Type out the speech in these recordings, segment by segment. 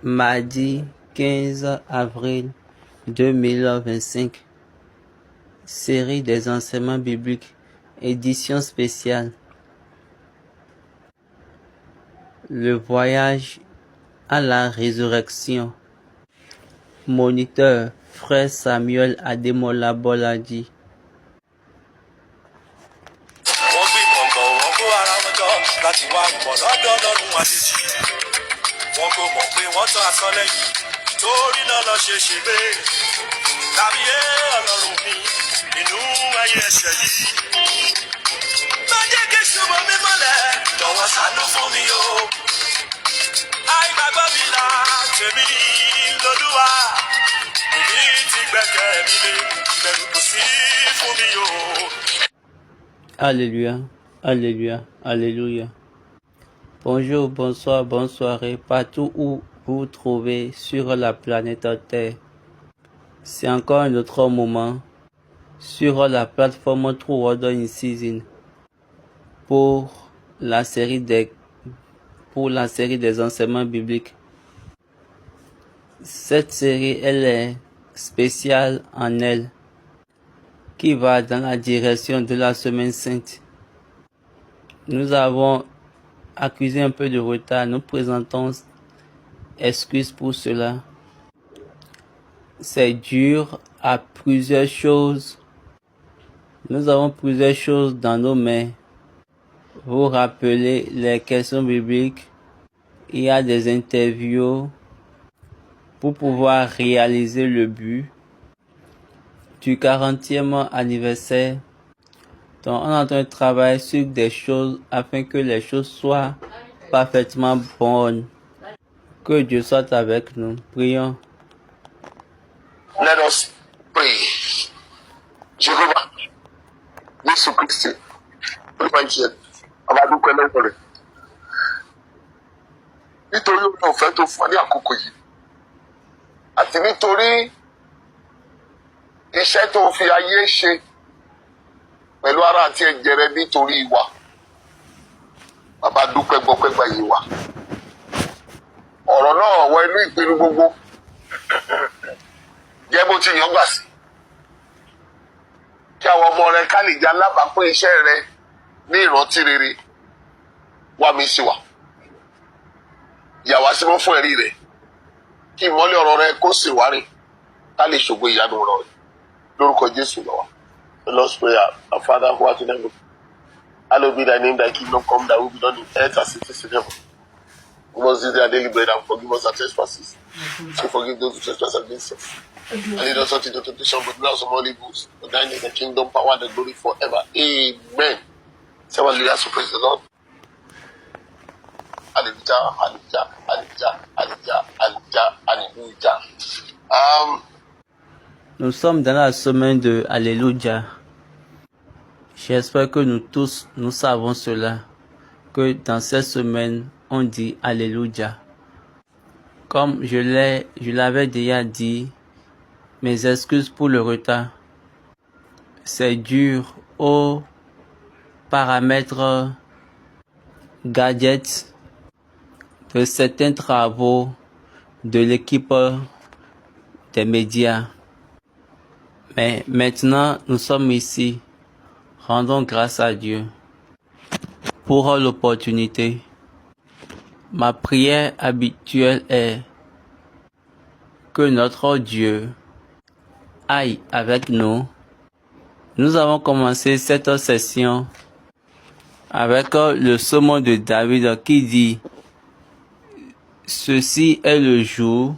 Mardi 15 avril 2025. Série des enseignements bibliques. Édition spéciale. Le voyage à la résurrection. Moniteur, frère Samuel Ademola Boladi. Wọ́n kò mọ̀ pé wọ́n tán aṣọ lẹ́yìn torí náà lọ ṣe ṣègbè tàbí ọlọ́run mi nínú ayé ẹ̀ṣẹ̀ yìí. Má jẹ́ kí ṣùgbọ́n mi mọ́lẹ̀ lọ́wọ́ ṣàánú fún mi o. Àìgbàgbọ́ mi là tèmi lolúwa. Èmi ti gbẹ́kẹ̀ mi lé bẹ̀rù kò sí fún mi o. Alléluia, alléluia, alléluia. Bonjour, bonsoir, bonne soirée, partout où vous vous trouvez sur la planète Terre. C'est encore un autre moment sur la plateforme True Word in Season pour la série des enseignements bibliques. Cette série, elle est spéciale en elle, qui va dans la direction de la Semaine Sainte. Nous avons accusé un peu de retard, nous présentons excuses pour cela. C'est dur à plusieurs choses. Nous avons plusieurs choses dans nos mains. Vous rappelez les questions bibliques. Il y a des interviews pour pouvoir réaliser le but du 40e anniversaire. Donc, on est en train de travailler sur des choses afin que les choses soient parfaitement bonnes. Que Dieu soit avec nous. Prions. Let us pray. Jehovah, Jésù Kristi, olúwa ìjìyà, ọba dúpẹ́ lọ́wọ́ rẹ̀. Nítorí orí ọ̀fẹ́ tó fún ọ ní àkókò yìí, àti nítorí iṣẹ́ tó fi ayé ṣe pẹ̀lú ara àti ẹ̀jẹ̀ rẹ nítorí wa. Bàbá dúpẹ́ gbọ́pẹ́ gbà yìí wa. Ọ̀rọ̀ náà wọ inú ìpinnu gbogbo. Jẹ́ bó ti yàn gbà sí. Kí àwọn ọmọ rẹ ká lè jẹ́ alábàápín iṣẹ́ rẹ ní ìrántí rere. Wá mi sí wa. Yà wá sí mọ́ fún ẹ̀rí rẹ̀. Kí ìmọ́lẹ̀ ọ̀rọ̀ rẹ kó sì wá rìn. Ká lè ṣògo ìyanu rẹ̀. Lórúkọ Jésù lọ́wọ́. The Lord's Prayer. Our Father who art in heaven, hallowed be thy name, thy kingdom come, thy will be done in earth as it is in heaven. We must eat our daily bread and forgive us our trespasses. So forgive those who trespass against us. And lead us not into temptation, but deliver us from all evils. For thine is the kingdom, power, and the glory forever. Amen. Someone lead us to praise the Lord. Hallelujah, hallelujah, hallelujah, hallelujah, hallelujah, hallelujah. Nous sommes dans la semaine de Alléluia. J'espère que nous tous, nous savons cela, que dans cette semaine, on dit Alléluia. Comme je l'avais déjà dit, mes excuses pour le retard. C'est dur aux paramètres gadgets de certains travaux de l'équipe des médias. Mais maintenant, nous sommes ici. Rendons grâce à Dieu pour l'opportunité. Ma prière habituelle est que notre Dieu aille avec nous. Nous avons commencé cette session avec le psaume de David qui dit: ceci est le jour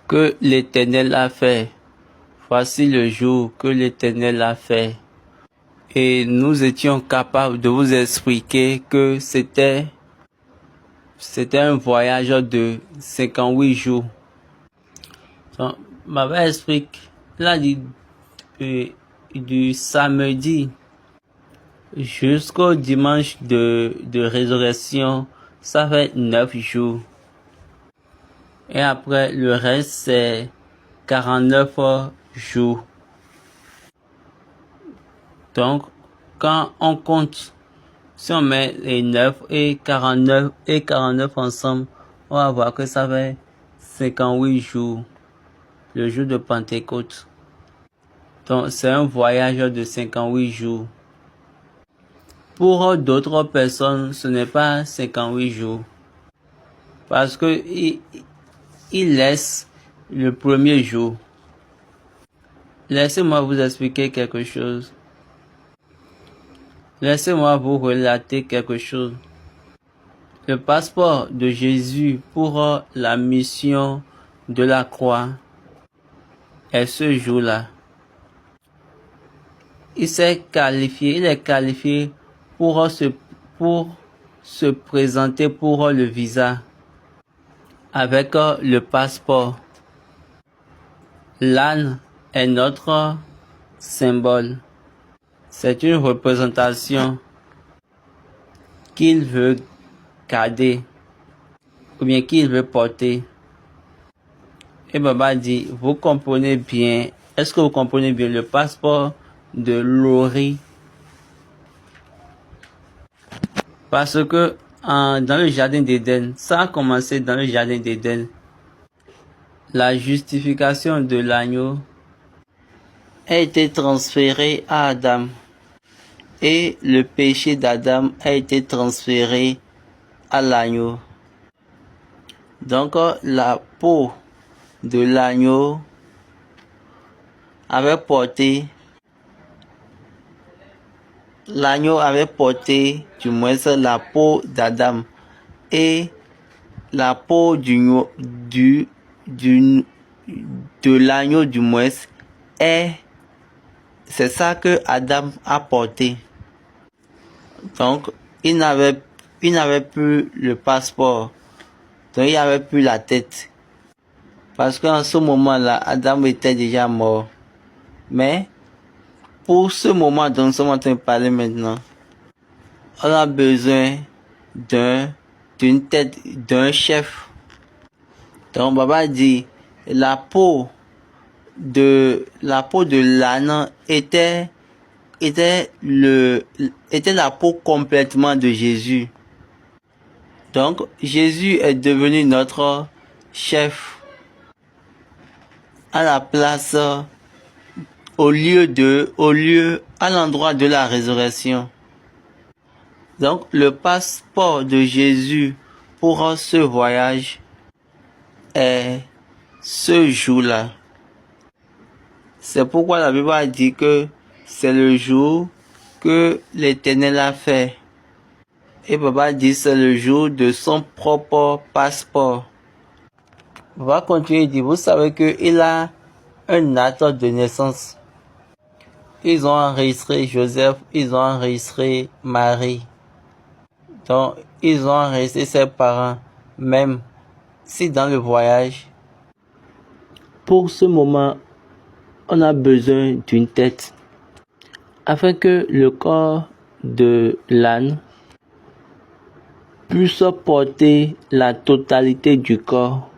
que l'Éternel a fait. Voici le jour que l'Éternel a fait. Et nous étions capables de vous expliquer que c'était un voyage de 58 jours. Donc, ma explique, là, du samedi jusqu'au dimanche de résurrection, ça fait 9 jours. Et après, le reste, c'est 49 jours. Donc, quand on compte, si on met les 9 et 49 ensemble, on va voir que ça fait 58 jours, le jour de Pentecôte. Donc, c'est un voyage de 58 jours. Pour d'autres personnes, ce n'est pas 58 jours. Parce que il laisse le premier jour. Laissez-moi vous expliquer quelque chose. Laissez-moi vous relater quelque chose. Le passeport de Jésus pour la mission de la croix est ce jour-là. Il est qualifié pour se présenter pour le visa avec le passeport. L'âne est notre symbole. C'est une représentation qu'il veut garder ou bien qu'il veut porter. Et Baba dit, vous comprenez bien, est-ce que vous comprenez bien le passeport de Lori? Parce que dans le jardin d'Éden, ça a commencé dans le jardin d'Éden. La justification de l'agneau a été transférée à Adam. Et le péché d'Adam a été transféré à l'agneau. Donc la peau de l'agneau avait porté du moins la peau d'Adam, et la peau de l'agneau du moins c'est ça que Adam a porté. Donc il n'avait plus le passeport, donc il n'avait plus la tête, parce qu'en ce moment-là Adam était déjà mort. Mais pour ce moment dont nous sommes en train de parler maintenant, on a besoin d'une tête, d'un chef. Donc Baba dit, la peau de l'âne était la peau complètement de Jésus. Donc Jésus est devenu notre chef à la place, à l'endroit de la résurrection. Donc le passeport de Jésus pour ce voyage est ce jour-là. C'est pourquoi la Bible a dit que c'est le jour que l'Éternel a fait. Et Baba dit c'est le jour de son propre passeport. On va continuer, il dit, vous savez qu'il a un acte de naissance. Ils ont enregistré Joseph, ils ont enregistré Marie. Donc, ils ont enregistré ses parents, même si dans le voyage. Pour ce moment, on a besoin d'une tête, afin que le corps de l'âne puisse porter la totalité du corps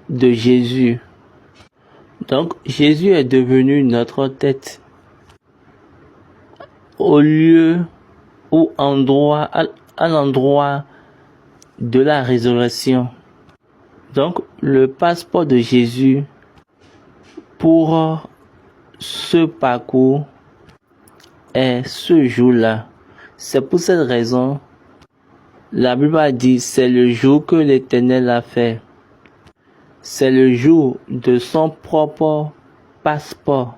de Jésus. Donc, Jésus est devenu notre tête. Au lieu ou à l'endroit de la résurrection. Donc, le passeport de Jésus pour ce parcours est ce jour-là. C'est pour cette raison, la Bible a dit, c'est le jour que l'Éternel a fait. C'est le jour de son propre passeport.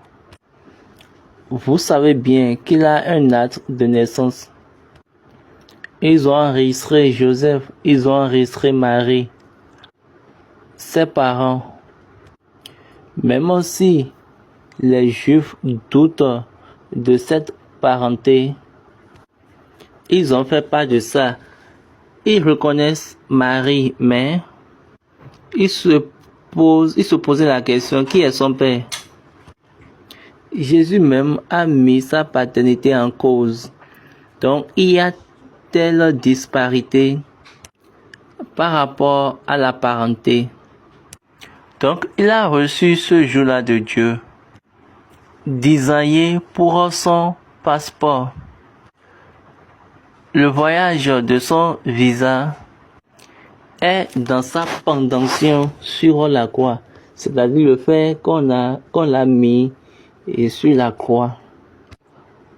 Vous savez bien qu'il a un acte de naissance. Ils ont enregistré Joseph, ils ont enregistré Marie, ses parents. Même si les Juifs doutent de cette parenté, ils ont fait part de ça. Ils reconnaissent Marie, mais ils se posaient la question, qui est son père? Jésus même a mis sa paternité en cause. Donc, il y a telle disparité par rapport à la parenté. Donc, il a reçu ce jour-là de Dieu, désigné pour son passeport. Le voyage de son visa est dans sa pendancion sur la croix. C'est-à-dire le fait qu'on l'a mis sur la croix.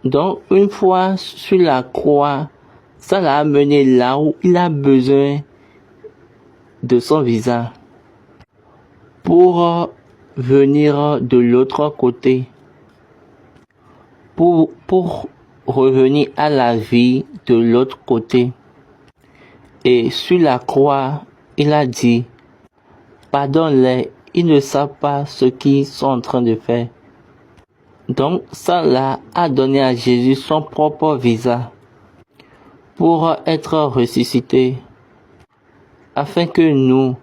Donc, une fois sur la croix, ça l'a amené là où il a besoin de son visa pour venir de l'autre côté, pour revenir à la vie de l'autre côté. Et sur la croix, il a dit, pardonne-les, ils ne savent pas ce qu'ils sont en train de faire. Donc, ça là a donné à Jésus son propre visa pour être ressuscité, afin que nous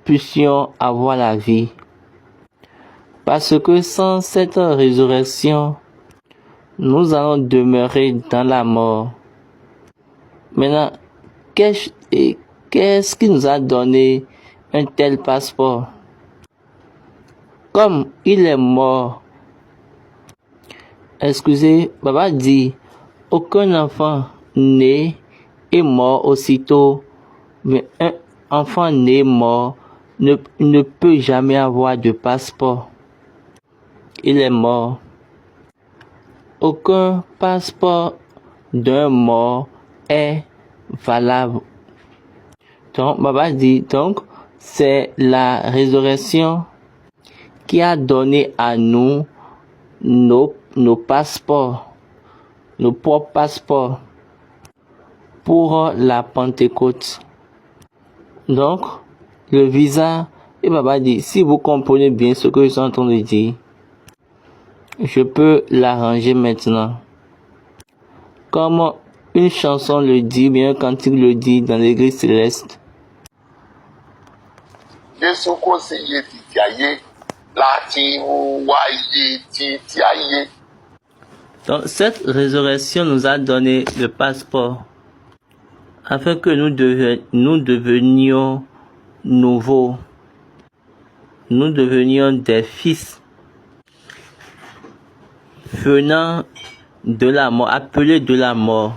puissions avoir la vie. Parce que sans cette résurrection, nous allons demeurer dans la mort. Maintenant, qu'est-ce qui nous a donné un tel passeport? Comme il est mort, Baba dit, aucun enfant né est mort aussitôt, mais un enfant né mort ne peut jamais avoir de passeport. Il est mort. Aucun passeport d'un mort est valable. Donc, Baba dit, donc, c'est la résurrection qui a donné à nous nos passeports, nos propres passeports pour la Pentecôte. Donc, le visa, et Baba dit, si vous comprenez bien ce que je suis en train de dire, je peux l'arranger maintenant. Comme une chanson le dit, bien un cantique le dit dans l'église céleste. Jésù kò sí iye títí ayé láti mú wá iye títí ayé. Donc, cette résurrection nous a donné le passeport afin que nous devenions nouveaux. Nous devenions des fils venant de la mort, appelés de la mort.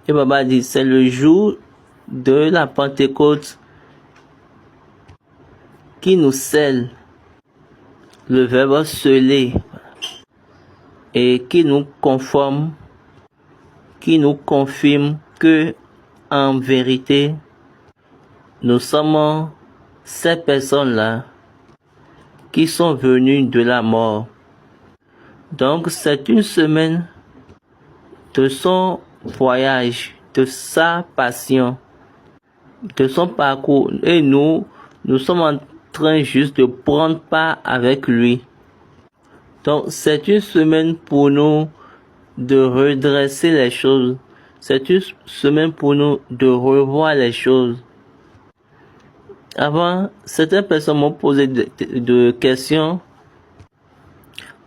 Et Baba dit, c'est le jour de la Pentecôte qui nous scelle, le verbe sceller, et qui nous conforme, qui nous confirme que, en vérité, nous sommes ces personnes-là qui sont venues de la mort. Donc, c'est une semaine de son voyage, de sa passion, de son parcours. Et nous sommes en train juste de prendre part avec lui. Donc, c'est une semaine pour nous de redresser les choses. C'est une semaine pour nous de revoir les choses. Avant, certaines personnes m'ont posé de questions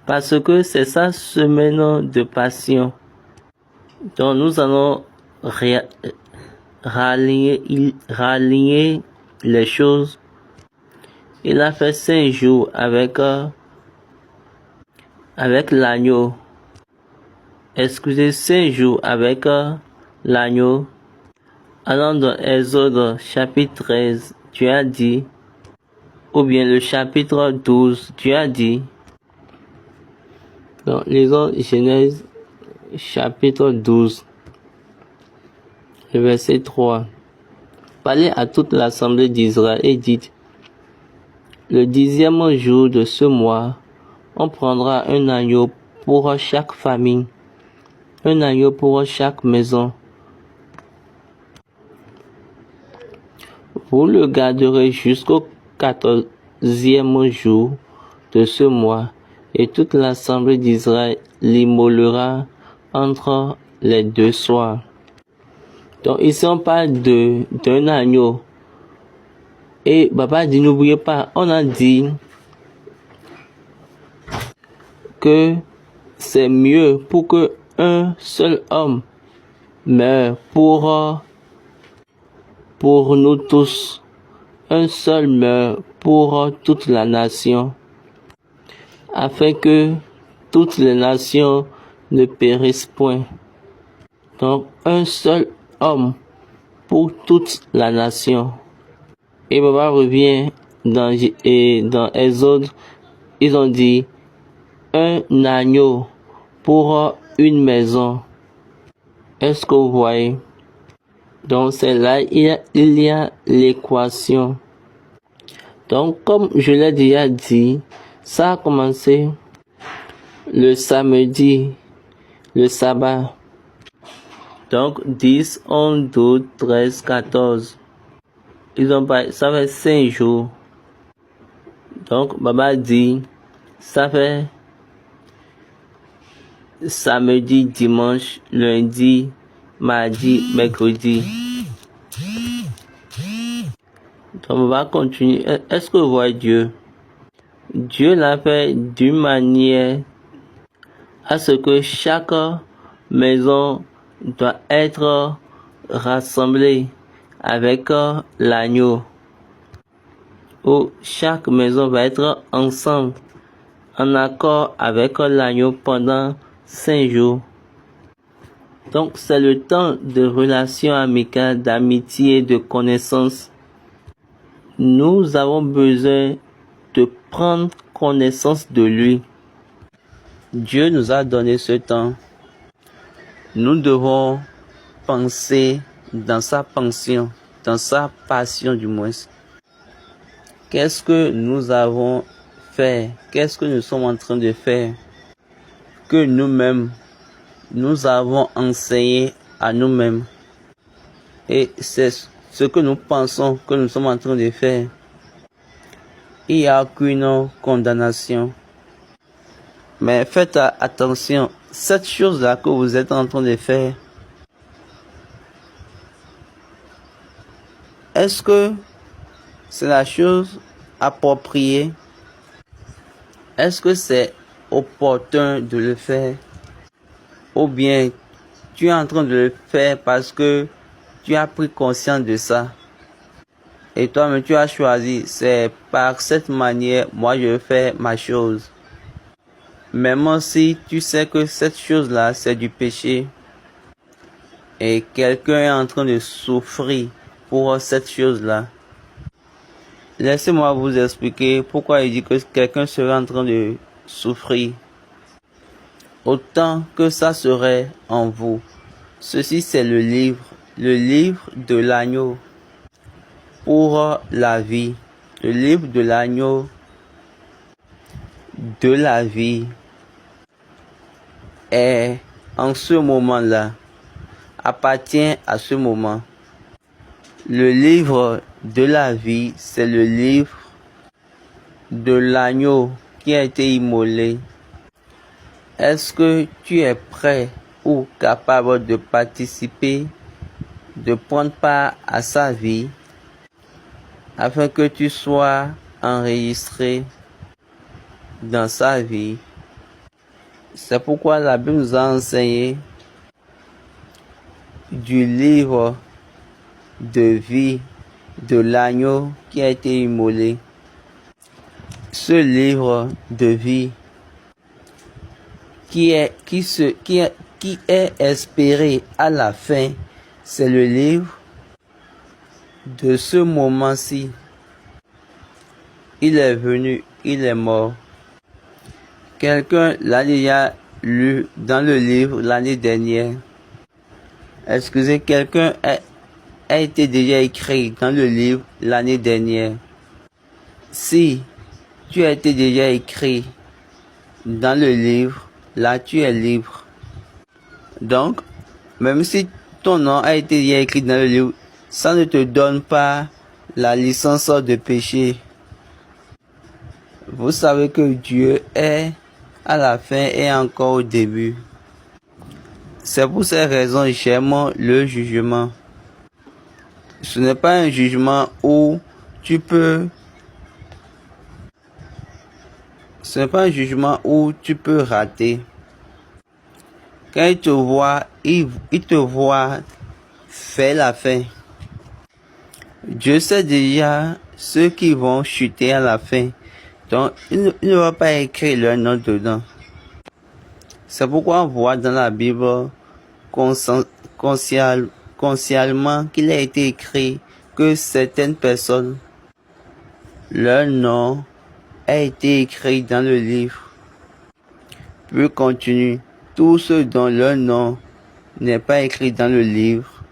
parce que c'est sa semaine de passion. Donc, nous allons rallier les choses. Il a fait 5 jours avec l'agneau. Excusez, 5 jours avec l'agneau. Allons dans Exode chapitre 13, Dieu a dit, ou bien le chapitre 12, Dieu a dit. Donc, lisons Genèse chapitre 12, le verset 3. Parlez à toute l'assemblée d'Israël et dites, le 10e jour de ce mois, on prendra un agneau pour chaque famille, un agneau pour chaque maison. Vous le garderez jusqu'au 14e jour de ce mois, et toute l'assemblée d'Israël l'immolera entre les 2 soirs. Donc ici on parle d'un agneau. Et Baba dit, n'oubliez pas, on a dit que c'est mieux pour que un seul homme meure pour nous tous. Un seul meurt pour toute la nation, afin que toutes les nations ne périssent point. Donc un seul homme pour toute la nation. Et Baba revient dans Exode, ils ont dit un agneau pour une maison. Est-ce que vous voyez? Donc c'est là, il y a l'équation. Donc comme je l'ai déjà dit, ça a commencé le samedi, le sabbat. Donc 10, 11, 12, 13, 14. Ça fait 5 jours. Donc Baba dit, ça fait samedi, dimanche, lundi, mardi, mercredi. Donc on va continuer. Est-ce que vous voyez Dieu? Dieu l'a fait d'une manière à ce que chaque maison doit être rassemblée avec l'agneau. Où chaque maison va être ensemble, en accord avec l'agneau pendant 5 jours. Donc c'est le temps de relations amicales, d'amitié, de connaissance. Nous avons besoin de prendre connaissance de lui. Dieu nous a donné ce temps. Nous devons penser dans sa passion, du moins. Qu'est-ce que nous avons fait? Qu'est-ce que nous sommes en train de faire? Que nous-mêmes, nous avons enseigné à nous-mêmes. Et c'est ce que nous pensons que nous sommes en train de faire. Il n'y a aucune condamnation. Mais faites attention, cette chose-là que vous êtes en train de faire, est-ce que c'est la chose appropriée? Est-ce que c'est opportun de le faire? Ou bien tu es en train de le faire parce que tu as pris conscience de ça? Et toi-même tu as choisi, c'est par cette manière, moi je fais ma chose. Même si tu sais que cette chose-là, c'est du péché, et quelqu'un est en train de souffrir pour cette chose-là, laissez-moi vous expliquer pourquoi il dit que quelqu'un serait en train de souffrir. Autant que ça serait en vous. Ceci, c'est le livre de l'agneau pour la vie. Le livre de l'agneau de la vie est en ce moment-là, appartient à ce moment. Le livre de la vie, c'est le livre de l'agneau qui a été immolé. Est-ce que tu es prêt ou capable de participer, de prendre part à sa vie, afin que tu sois enregistré dans sa vie? C'est pourquoi la Bible nous a enseigné du livre de vie de l'agneau qui a été immolé. Ce livre de vie qui est espéré à la fin, c'est le livre de ce moment-ci. Il est venu, il est mort. Quelqu'un l'a déjà lu dans le livre l'année dernière. Excusez, quelqu'un a été déjà écrit dans le livre l'année dernière. Si tu as été déjà écrit dans le livre, là tu es libre. Donc, même si ton nom a été déjà écrit dans le livre, ça ne te donne pas la licence de péché. Vous savez que Dieu est à la fin et encore au début. C'est pour ces raisons j'aime le jugement. Ce n'est pas un jugement où tu peux... Ce n'est pas un jugement où tu peux rater. Quand il te voit, il te voit faire la fin. Dieu sait déjà ceux qui vont chuter à la fin. Donc, il ne va pas écrire leur nom dedans. C'est pourquoi on voit dans la Bible consciencieusement consciemment qu'il a été écrit que certaines personnes, leur nom a été écrit dans le livre. Puis continue, tous ceux dont leur nom n'est pas écrit dans le livre,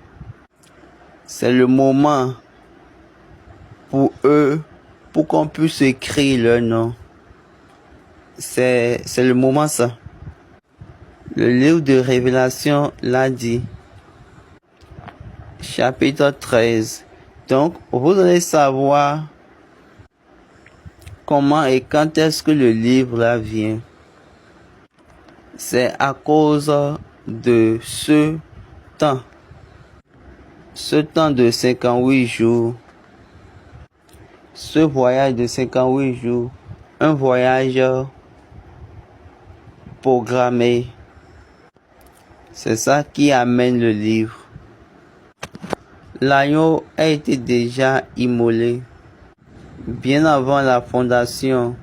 c'est le moment pour eux, pour qu'on puisse écrire leur nom. C'est le moment ça. Le livre de Révélation l'a dit. Chapitre 13. Donc, vous allez savoir comment et quand est-ce que le livre là vient. C'est à cause de ce temps de 58 jours, ce voyage de 58 jours, un voyage programmé. C'est ça qui amène le livre. L'agneau a été déjà immolé bien avant la fondation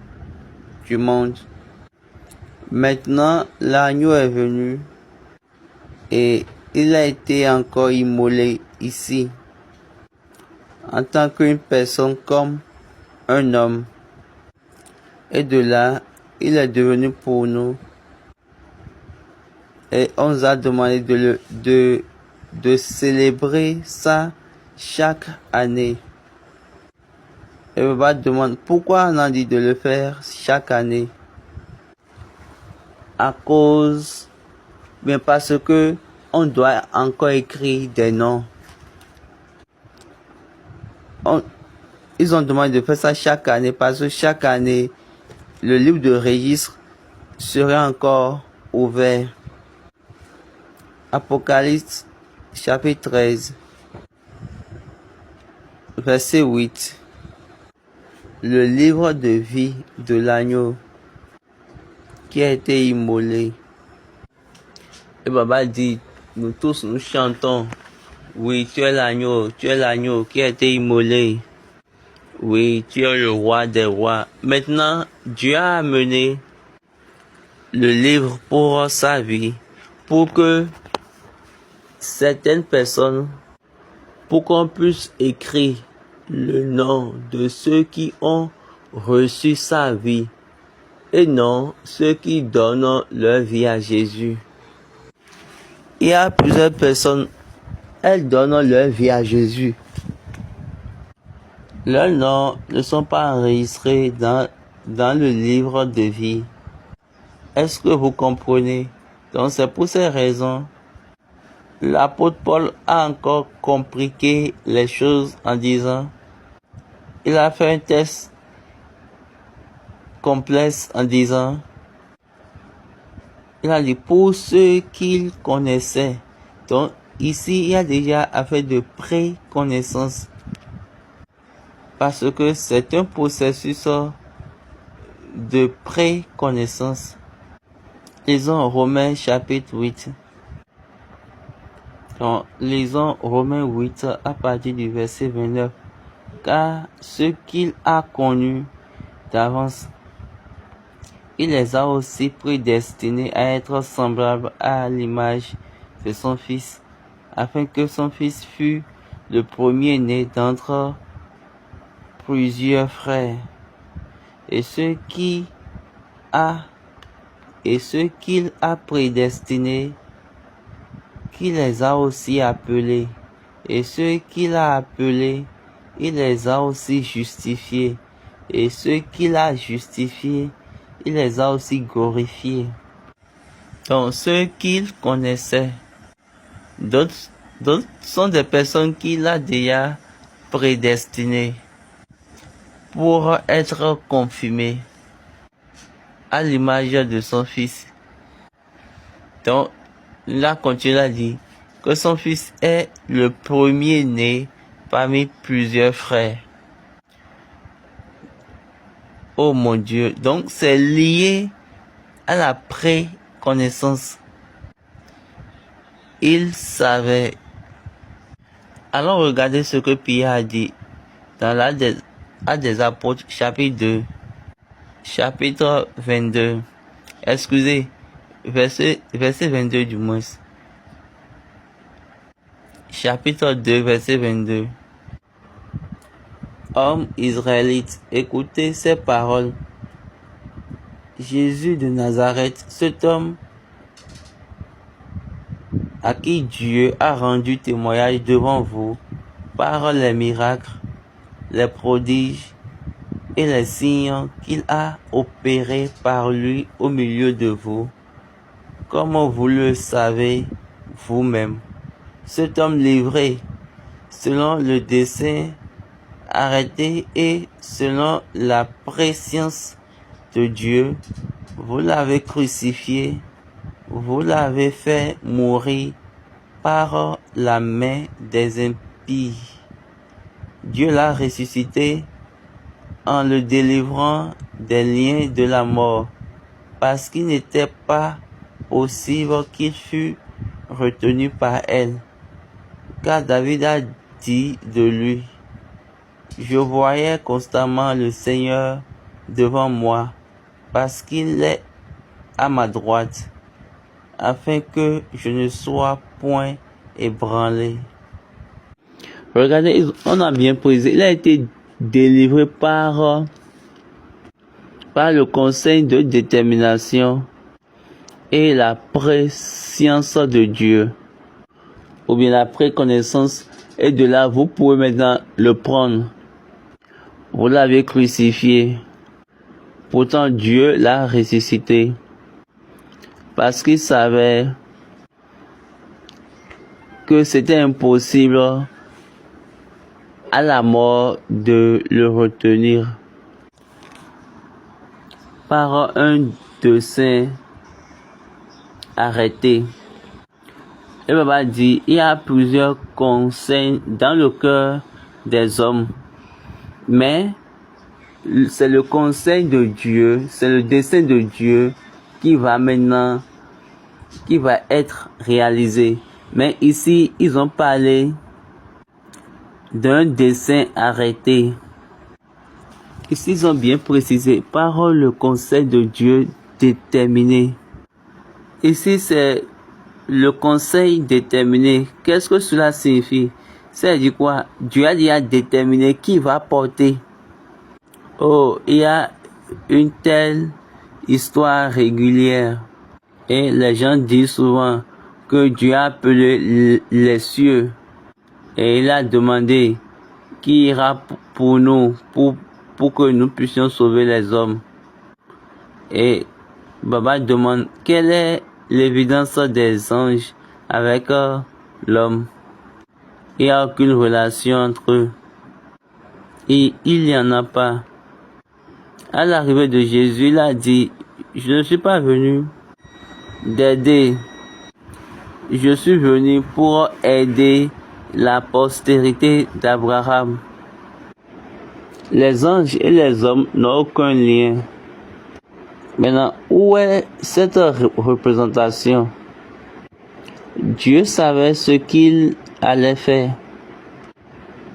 du monde. Maintenant, l'agneau est venu et il a été encore immolé ici en tant qu'une personne comme un homme. Et de là, il est devenu pour nous. Et on nous a demandé de célébrer ça chaque année. Et on va demander pourquoi on a dit de le faire chaque année. À cause, bien parce que on doit encore écrire des noms. Ils ont demandé de faire ça chaque année parce que chaque année, le livre de registre serait encore ouvert. Apocalypse chapitre 13, verset 8. Le livre de vie de l'agneau qui a été immolé. Et Baba dit, nous tous nous chantons, oui, tu es l'agneau qui a été immolé. Oui, tu es le roi des rois. Maintenant, Dieu a amené le livre pour sa vie, pour que certaines personnes, pour qu'on puisse écrire le nom de ceux qui ont reçu sa vie et non ceux qui donnent leur vie à Jésus. Il y a plusieurs personnes, elles donnent leur vie à Jésus. Leurs noms ne sont pas enregistrés dans le livre de vie. Est-ce que vous comprenez? Donc c'est pour ces raisons, l'apôtre Paul a encore compliqué les choses en disant, il a fait un test complexe en disant, il a dit pour ceux qu'il connaissait. Donc ici, il y a déjà affaire de pré-connaissance. Parce que c'est un processus de pré-connaissance. Lisons Romains chapitre 8. Donc, lisons Romains 8 à partir du verset 29. Car ceux qu'il a connus d'avance, il les a aussi prédestinés à être semblables à l'image de son Fils, afin que son Fils fût le premier-né d'entre plusieurs frères. Et ceux qu'il a prédestinés, qu'il les a aussi appelés. Et ceux qu'il a appelés, il les a aussi justifiés. Et ceux qu'il a justifiés, il les a aussi glorifiés. Donc ceux qu'il connaissait, d'autres sont des personnes qu'il a déjà prédestinées pour être confirmés à l'image de son Fils. Donc, là, continue à dire que son Fils est le premier-né parmi plusieurs frères. Oh mon Dieu, donc c'est lié à la pré-connaissance. Il savait. Alors regardez ce que Pierre a dit dans l'Acte des Apôtres, chapitre 2, chapitre 22. Excusez, verset 22 du moins. chapitre 2, verset 22. Hommes israélites, écoutez ces paroles. Jésus de Nazareth, cet homme à qui Dieu a rendu témoignage devant vous par les miracles, les prodiges et les signes qu'il a opérés par lui au milieu de vous, comme vous le savez vous-même. Cet homme livré selon le dessein arrêté et selon la préscience de Dieu, vous l'avez crucifié, vous l'avez fait mourir par la main des impies. Dieu l'a ressuscité en le délivrant des liens de la mort, parce qu'il n'était pas possible qu'il fût retenu par elle. Car David a dit de lui, « Je voyais constamment le Seigneur devant moi, parce qu'il est à ma droite, afin que je ne sois point ébranlé. » Regardez, on a bien précisé, il a été délivré par le conseil de détermination et la préscience de Dieu, ou bien la préconnaissance, et de là vous pouvez maintenant le prendre. Vous l'avez crucifié, pourtant Dieu l'a ressuscité, parce qu'il savait que c'était impossible à la mort de le retenir par un dessein arrêté. Et Baba dit, il y a plusieurs conseils dans le cœur des hommes, mais c'est le conseil de Dieu, c'est le dessein de Dieu qui va être réalisé. Mais ici, ils ont parlé d'un dessein arrêté. Ici, ils ont bien précisé par le conseil de Dieu déterminé. Ici, c'est le conseil déterminé. Qu'est-ce que cela signifie? C'est-à-dire quoi? Dieu a déjà déterminé qui va porter. Oh, il y a une telle histoire régulière. Et les gens disent souvent que Dieu a appelé les cieux. Et il a demandé qui ira pour nous, pour que nous puissions sauver les hommes. Et Baba demande quelle est l'évidence des anges avec l'homme. Il n'y a aucune relation entre eux. Et il n'y en a pas. À l'arrivée de Jésus, il a dit, je ne suis pas venu d'aider. Je suis venu pour aider la postérité d'Abraham. Les anges et les hommes n'ont aucun lien. Maintenant, où est cette représentation? Dieu savait ce qu'il allait faire.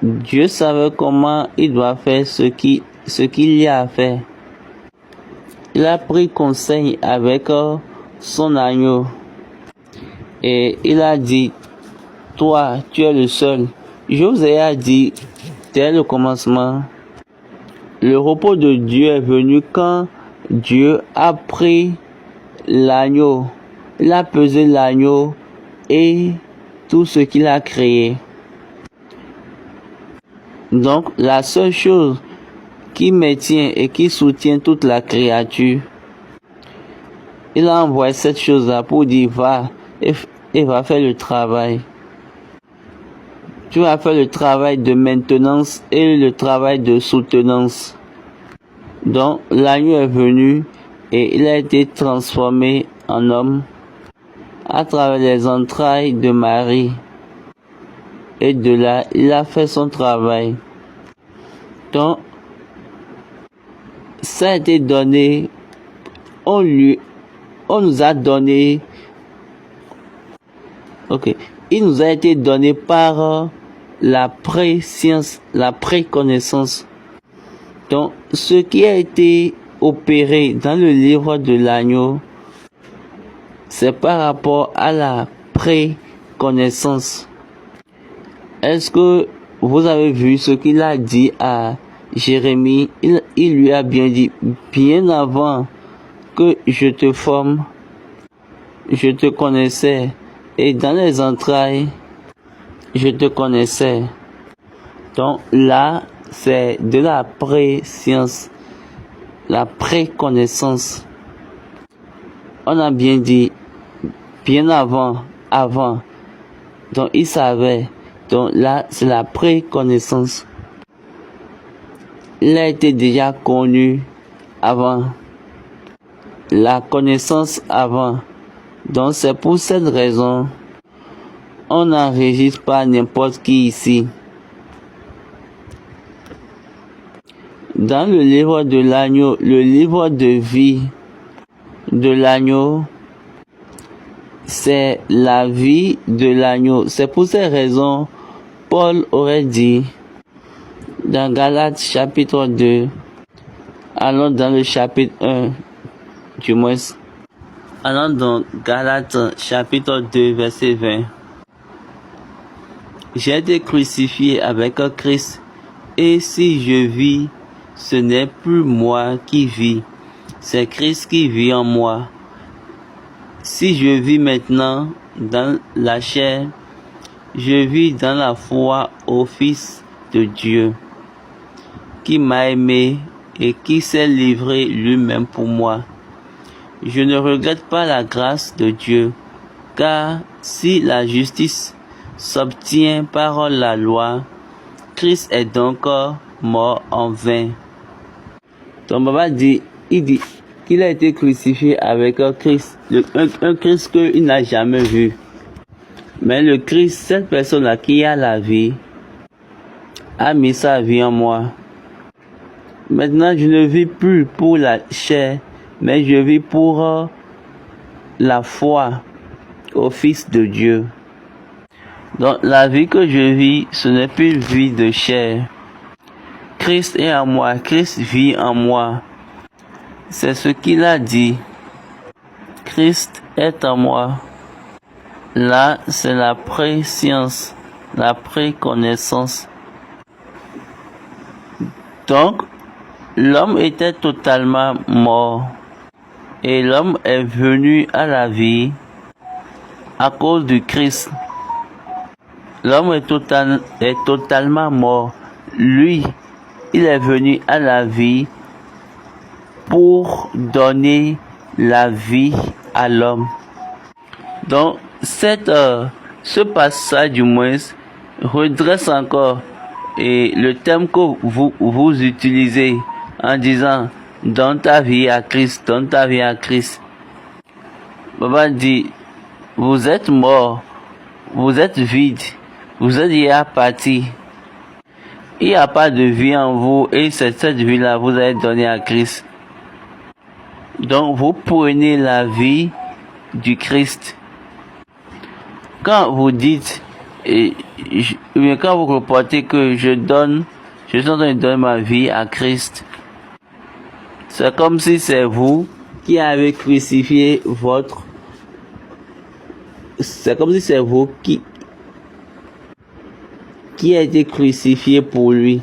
Dieu savait comment il doit faire ce qu'il y a à faire. Il a pris conseil avec son agneau. Et il a dit, toi, tu es le seul. Je vous ai dit, dès le commencement, le repos de Dieu est venu quand Dieu a pris l'agneau. Il a pesé l'agneau et tout ce qu'il a créé. Donc, la seule chose qui maintient et qui soutient toute la créature, il a envoyé cette chose-là pour dire, va et va faire le travail. Tu vas faire le travail de maintenance et le travail de soutenance. Donc, l'agneau est venu et il a été transformé en homme à travers les entrailles de Marie. Et de là, il a fait son travail. Donc, ça a été donné, on nous a donné, il nous a été donné par la préscience, la préconnaissance. Donc, ce qui a été opéré dans le livre de l'agneau, c'est par rapport à la préconnaissance. Est-ce que vous avez vu ce qu'il a dit à Jérémie? Il lui a bien dit, bien avant que je te forme, je te connaissais, et dans les entrailles, je te connaissais. Donc là, c'est de la préscience, la préconnaissance. On a bien dit, bien avant. Donc il savait. Donc là, c'est la préconnaissance. Il a été déjà connu avant. La connaissance avant. Donc c'est pour cette raison, on n'enregistre pas n'importe qui ici. Dans le livre de l'agneau, le livre de vie de l'agneau, c'est la vie de l'agneau. C'est pour ces raisons, Paul aurait dit dans Galates chapitre 2, allons dans le chapitre 1, du moins, allons dans Galates chapitre 2, verset 20. J'ai été crucifié avec Christ, et si je vis, ce n'est plus moi qui vis, c'est Christ qui vit en moi. Si je vis maintenant dans la chair, je vis dans la foi au Fils de Dieu, qui m'a aimé et qui s'est livré lui-même pour moi. Je ne regrette pas la grâce de Dieu, car si la justice s'obtient par la loi, Christ est donc mort en vain. Donc Baba dit, il dit qu'il a été crucifié avec un Christ, un Christ qu'il n'a jamais vu. Mais le Christ, cette personne-là qui a la vie, a mis sa vie en moi. Maintenant, je ne vis plus pour la chair, mais je vis pour la foi au Fils de Dieu. Donc la vie que je vis, ce n'est plus une vie de chair. Christ est en moi, Christ vit en moi. C'est ce qu'il a dit. Christ est en moi. Là, c'est la préscience, la préconnaissance. Donc, l'homme était totalement mort. Et l'homme est venu à la vie à cause du Christ. L'homme est totalement mort. Lui, il est venu à la vie pour donner la vie à l'homme. Donc, ce passage du moins redresse encore le thème que vous utilisez en disant donne ta vie à Christ, donne ta vie à Christ. Baba dit, vous êtes mort, vous êtes vide, vous êtes déjà parti. Il n'y a pas de vie en vous et c'est cette vie-là vous avez donné à Christ. Donc vous prenez la vie du Christ. Quand vous dites, quand vous reportez que je suis en train de donner ma vie à Christ, c'est comme si c'est vous qui avez crucifié c'est comme si c'est vous qui a été crucifié pour lui.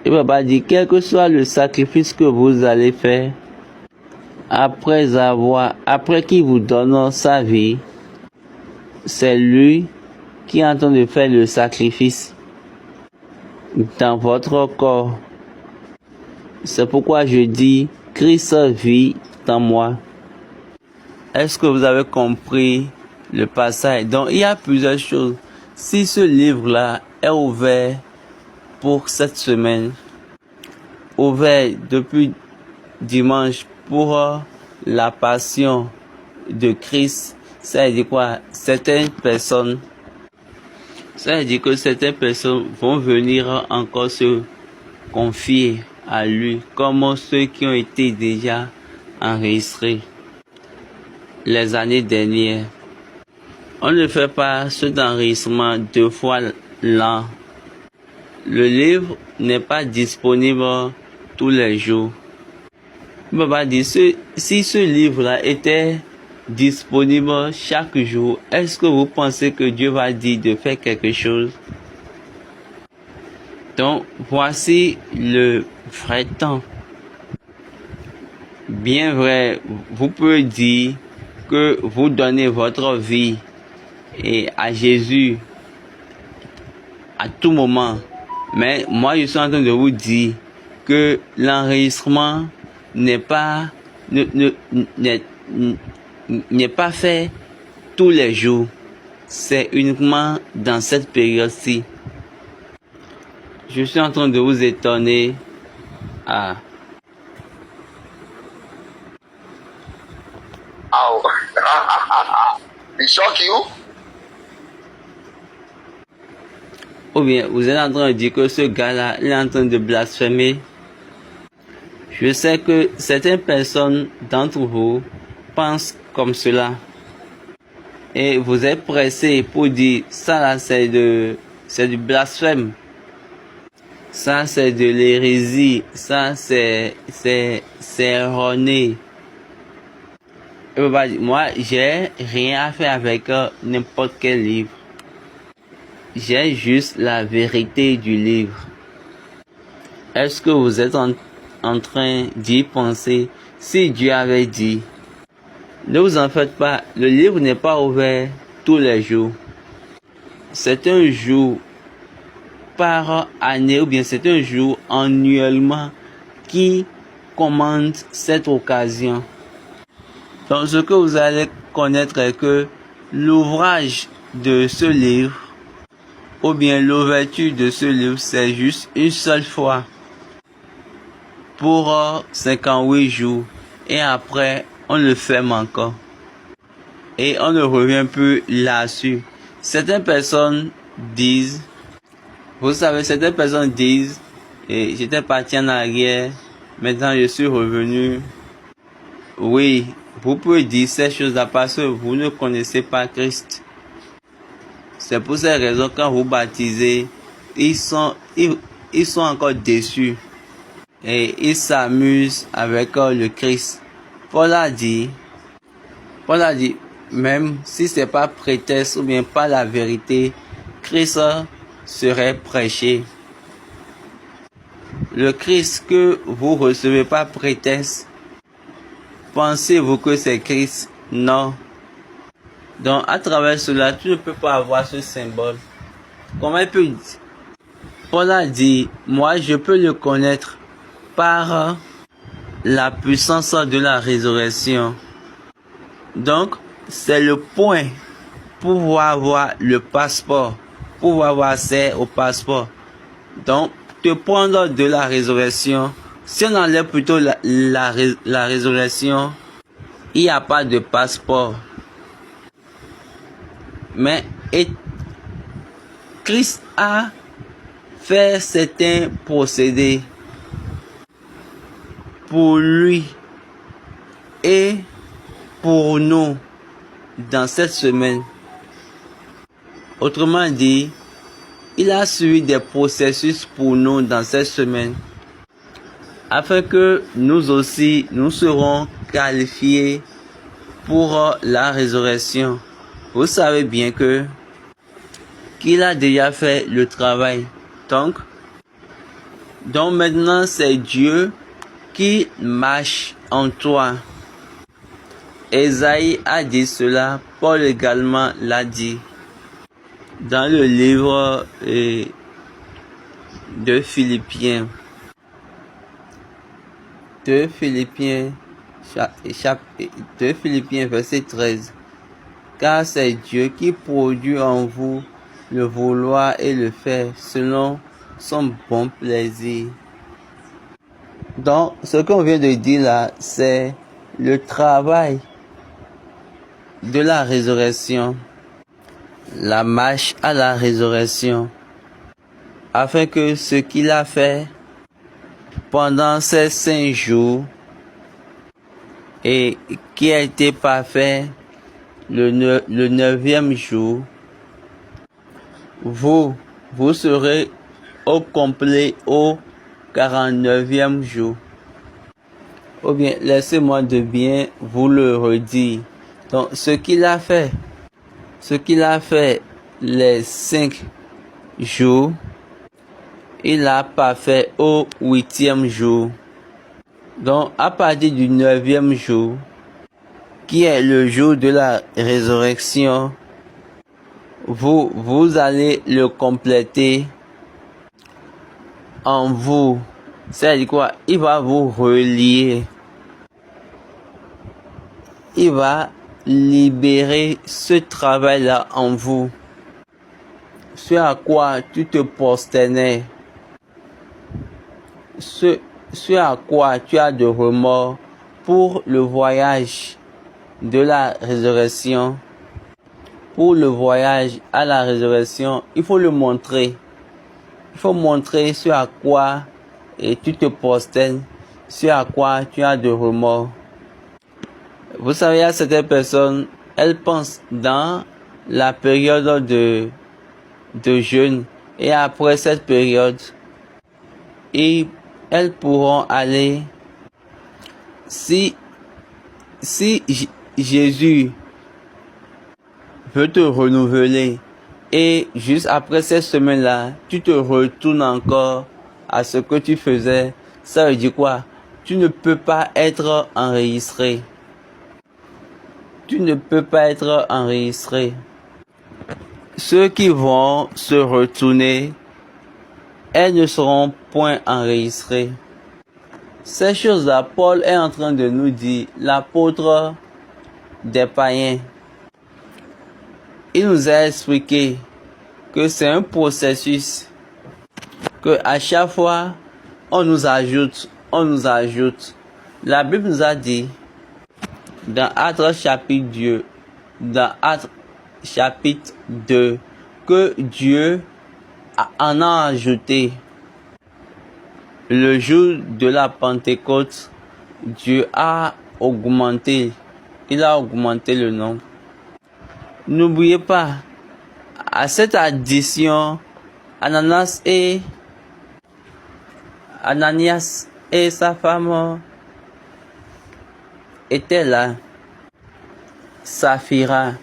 Et Papa dit, quel que soit le sacrifice que vous allez faire, après qu'il vous donne sa vie, c'est lui qui est en train de faire le sacrifice dans votre corps. C'est pourquoi je dis, Christ vit en moi. Est-ce que vous avez compris le passage? Donc, il y a plusieurs choses. Si ce livre-là est ouvert pour cette semaine, ouvert depuis dimanche pour la passion de Christ, ça veut dire quoi? Ça veut dire que certaines personnes vont venir encore se confier à lui, comme ceux qui ont été déjà enregistrés les années dernières. On ne fait pas ce d'enregistrement 2 fois l'an. Le livre n'est pas disponible tous les jours. Baba dit, si ce livre-là était disponible chaque jour, est-ce que vous pensez que Dieu va dire de faire quelque chose? Donc, voici le vrai temps. Bien vrai, vous pouvez dire que vous donnez votre vie et à Jésus à tout moment. Mais moi, je suis en train de vous dire que l'enregistrement n'est pas fait tous les jours. C'est uniquement dans cette période-ci. Je suis en train de vous étonner. It shock you? Ou bien vous êtes en train de dire que ce gars-là, il est en train de blasphémer. Je sais que certaines personnes d'entre vous pensent comme cela. Et vous êtes pressés pour dire, ça là c'est du blasphème. Ça c'est de l'hérésie. Ça c'est erroné. Et vous allez dire, moi j'ai rien à faire avec n'importe quel livre. J'ai juste la vérité du livre. Est-ce que vous êtes en train d'y penser? Si Dieu avait dit, ne vous en faites pas, le livre n'est pas ouvert tous les jours. C'est un jour par année ou bien c'est un jour annuellement qui commande cette occasion. Donc ce que vous allez connaître est que l'ouvrage de ce livre ou bien l'ouverture de ce livre, c'est juste une seule fois pour 58 jours et après on le ferme encore et on ne revient plus là-dessus. Certaines personnes disent, vous savez, certaines personnes disent, et j'étais parti en arrière, maintenant je suis revenu. Oui, vous pouvez dire ces choses-là parce que vous ne connaissez pas Christ. C'est pour ces raisons quand vous baptisez, ils sont encore déçus et ils s'amusent avec le Christ. Paul a dit, même si c'est pas prétexte ou bien pas la vérité, Christ serait prêché. Le Christ que vous recevez pas prétexte, pensez-vous que c'est Christ? Non. Donc, à travers cela, tu ne peux pas avoir ce symbole. Comment il peut dire? Paul a dit, moi je peux le connaître par la puissance de la résurrection. Donc, c'est le point pour pouvoir avoir le passeport, pour pouvoir avoir accès au passeport. Donc, te prendre de la résurrection, si on enlève plutôt la résurrection, il n'y a pas de passeport. Mais Christ a fait certains procédés pour lui et pour nous dans cette semaine. Autrement dit, il a suivi des processus pour nous dans cette semaine afin que nous aussi, nous serons qualifiés pour la résurrection. Vous savez bien qu'il a déjà fait le travail. Donc maintenant, c'est Dieu qui marche en toi. Ésaïe a dit cela, Paul également l'a dit. Dans le livre de Philippiens. De Philippiens, verset 13. Car c'est Dieu qui produit en vous le vouloir et le faire selon son bon plaisir. Donc, ce qu'on vient de dire là, c'est le travail de la résurrection, la marche à la résurrection, afin que ce qu'il a fait pendant ces 5 jours et qui a été parfait le 9e jour, vous serez au complet au 49e jour. Ou bien, laissez-moi de bien vous le redire. Donc, ce qu'il a fait les 5 jours, il l'a pas fait au 8e jour. Donc, à partir du 9e jour, qui est le jour de la résurrection, vous allez le compléter en vous. C'est-à-dire quoi? Il va vous relier. Il va libérer ce travail-là en vous. Ce à quoi tu te prosternais. Ce à quoi tu as de remords pour le voyage de la résurrection. Pour le voyage à la résurrection, il faut le montrer. Il faut montrer ce à quoi et tu te prosternes, ce à quoi tu as de remords. Vous savez, il y a certaines personnes, elles pensent dans la période de jeûne et après cette période, elles pourront aller, si Jésus veut te renouveler et juste après cette semaine-là, tu te retournes encore à ce que tu faisais, ça veut dire quoi? Tu ne peux pas être enregistré. Tu ne peux pas être enregistré. Ceux qui vont se retourner, elles ne seront point enregistrées. Ces choses-là, Paul est en train de nous dire, l'apôtre des païens. Il nous a expliqué que c'est un processus, que à chaque fois, on nous ajoute. La Bible nous a dit, dans Actes chapitre 2, que Dieu en a ajouté. Le jour de la Pentecôte, Dieu a augmenté. Il a augmenté le nombre. N'oubliez pas, à cette addition, Ananias et sa femme étaient là. Saphira.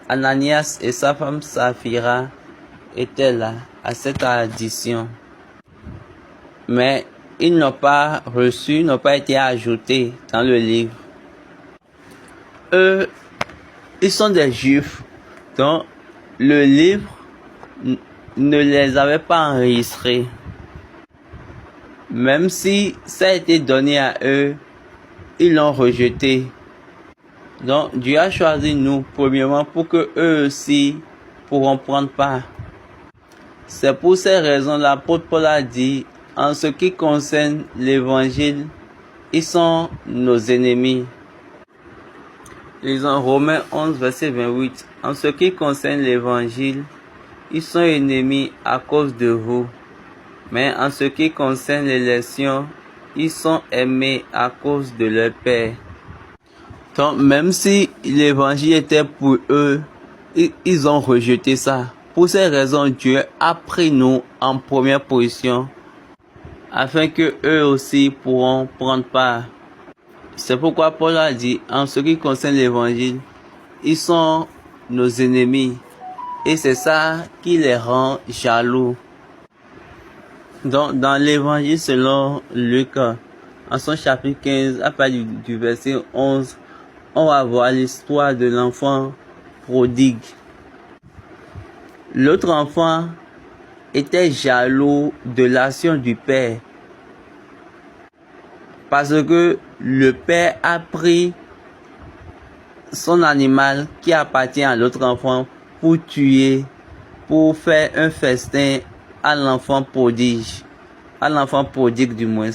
Ananias et sa femme Saphira étaient là à cette addition. Mais ils n'ont pas reçu, n'ont pas été ajoutés dans le livre. Eux, ils sont des Juifs. Donc, le livre ne les avait pas enregistrés. Même si ça a été donné à eux, ils l'ont rejeté. Donc, Dieu a choisi nous, premièrement, pour que eux aussi pourront prendre part. C'est pour ces raisons, l'apôtre Paul a dit, en ce qui concerne l'évangile, ils sont nos ennemis. Lisons Romains 11, verset 28. En ce qui concerne l'évangile, ils sont ennemis à cause de vous. Mais en ce qui concerne l'élection, ils sont aimés à cause de leur Père. Donc, même si l'évangile était pour eux, ils ont rejeté ça. Pour ces raisons, Dieu a pris nous en première position, afin que eux aussi pourront prendre part. C'est pourquoi Paul a dit, en ce qui concerne l'évangile, ils sont nos ennemis. Et c'est ça qui les rend jaloux. Donc, dans l'évangile selon Luc, en son chapitre 15, à partir du verset 11, on va voir l'histoire de l'enfant prodigue. L'autre enfant était jaloux de l'action du père. Parce que le père a pris son animal qui appartient à l'autre enfant pour tuer, pour faire un festin à l'enfant prodige. À l'enfant prodigue du moins.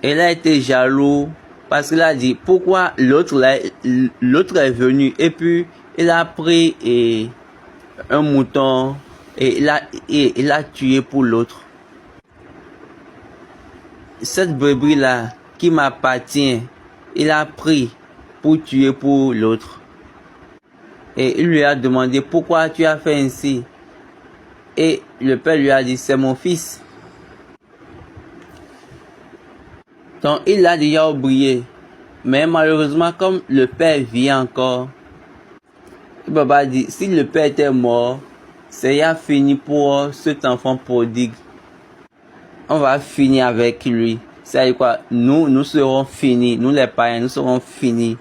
Il a été jaloux parce qu'il a dit pourquoi l'autre est venu et puis il a pris un mouton et il a tué pour l'autre. Cette brebis là qui m'appartient, il a pris pour tuer pour l'autre. Et il lui a demandé pourquoi tu as fait ainsi. Et le père lui a dit c'est mon fils. Donc il a déjà oublié. Mais malheureusement, comme le père vit encore, le papa dit, si le père était mort, c'est fini pour cet enfant prodigue. On va finir avec lui. C'est quoi? Nous serons finis. Nous les païens, nous serons finis.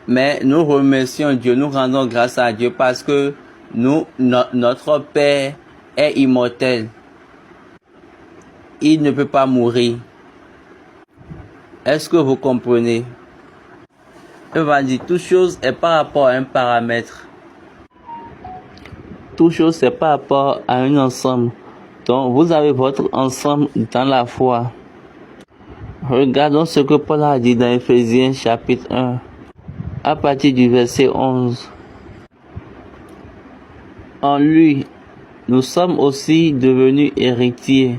Mais nous remercions Dieu, nous rendons grâce à Dieu parce que notre Père est immortel. Il ne peut pas mourir. Est-ce que vous comprenez? On va dire, toute chose est par rapport à un paramètre. Toute chose est par rapport à un ensemble. Donc, vous avez votre ensemble dans la foi. Regardons ce que Paul a dit dans Éphésiens chapitre 1, à partir du verset 11. En lui, nous sommes aussi devenus héritiers,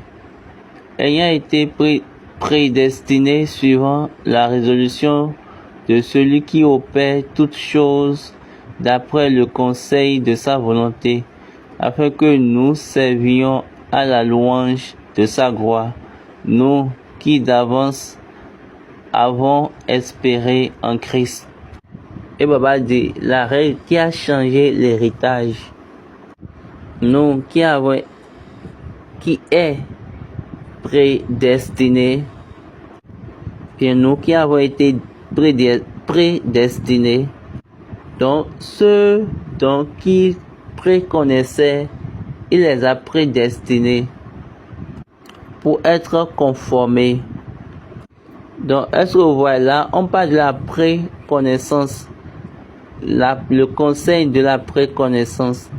ayant été prédestinés suivant la résolution de celui qui opère toutes choses d'après le conseil de sa volonté, afin que nous servions à la louange de sa gloire, nous qui d'avance avons espéré en Christ. Et Baba dit, la règle qui a changé l'héritage, nous qui est prédestiné, et nous qui avons été prédestinés, donc ceux qui préconnaissaient, il les a prédestinés pour être conformés. Donc, est-ce que vous voyez là, on parle de la préconnaissance, le conseil de la préconnaissance.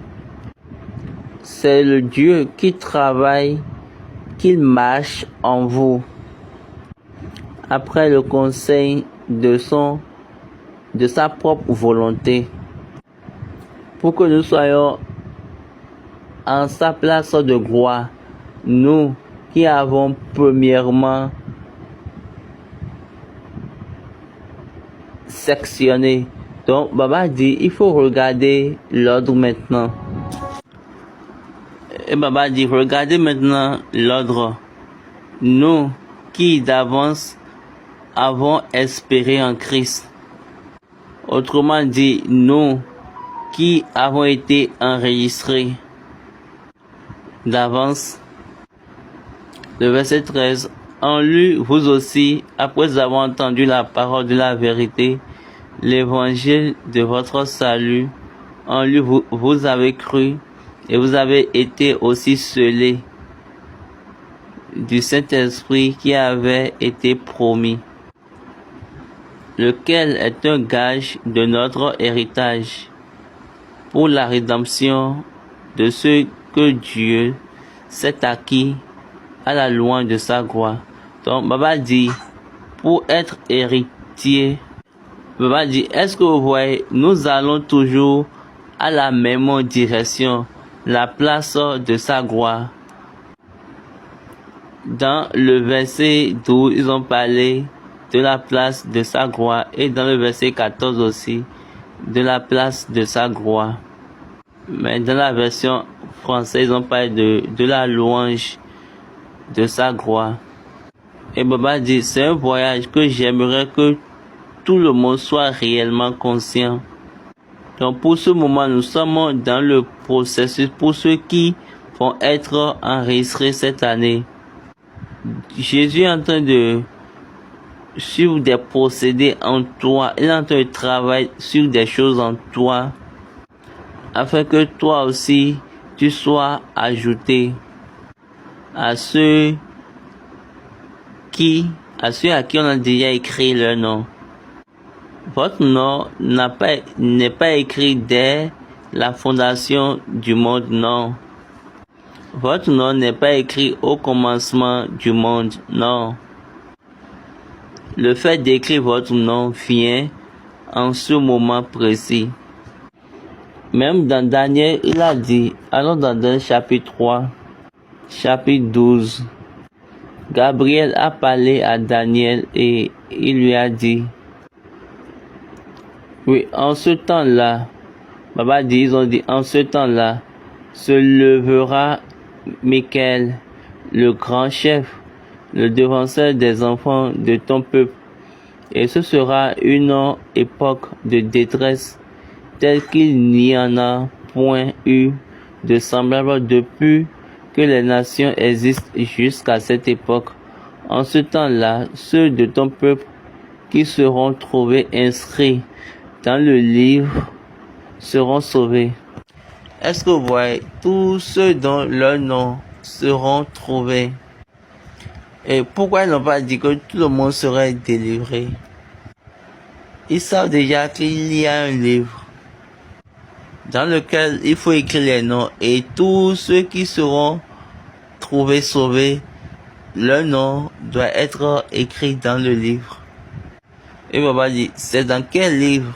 C'est le Dieu qui travaille, qu'il marche en vous, après le conseil de sa propre volonté, pour que nous soyons en sa place de gloire, nous qui avons premièrement sectionné. Donc, Baba dit, il faut regarder l'ordre maintenant. Et Baba dit, regardez maintenant l'ordre. Nous qui d'avance avons espéré en Christ. Autrement dit, nous qui avons été enregistrés d'avance. Le verset 13. En lui, vous aussi, après avoir entendu la parole de la vérité, l'évangile de votre salut, en lui vous avez cru et vous avez été aussi scellés du Saint-Esprit qui avait été promis, lequel est un gage de notre héritage pour la rédemption de ceux que Dieu s'est acquis à la louange de sa gloire. Donc, Baba dit, pour être héritier, Baba dit, est-ce que vous voyez, nous allons toujours à la même direction, la place de sa gloire. Dans le verset 12, ils ont parlé de la place de sa gloire, et dans le verset 14 aussi, de la place de sa gloire. Mais dans la version française, ils ont parlé de la louange de sa gloire. Et Baba dit, c'est un voyage que j'aimerais que tout le monde soit réellement conscient. Donc pour ce moment, nous sommes dans le processus pour ceux qui vont être enregistrés cette année. Jésus est en train de suivre des procédés en toi. Il est en train de travailler sur des choses en toi, afin que toi aussi, tu sois ajouté à ceux à qui on a déjà écrit leur nom. Votre nom n'est pas écrit dès la fondation du monde, non. Votre nom n'est pas écrit au commencement du monde, non. Le fait d'écrire votre nom vient en ce moment précis. Même dans Daniel, il a dit, allons dans Daniel chapitre 3, chapitre 12. Gabriel a parlé à Daniel et il lui a dit, oui, en ce temps-là, Baba dit, ils ont dit, en ce temps-là, se levera Michael, le grand chef, le défenseur des enfants de ton peuple, Et ce sera une époque de détresse telle qu'il n'y en a point eu de semblable depuis que les nations existent jusqu'à cette époque. En ce temps-là, ceux de ton peuple qui seront trouvés inscrits dans le livre seront sauvés. Est-ce que vous voyez, tous ceux dont leurs noms seront trouvés? Et pourquoi ils n'ont pas dit que tout le monde serait délivré? Ils savent déjà qu'il y a un livre dans lequel il faut écrire les noms, et tous ceux qui seront trouvés sauvés, leur nom doit être écrit dans le livre. Et Baba dit, c'est dans quel livre?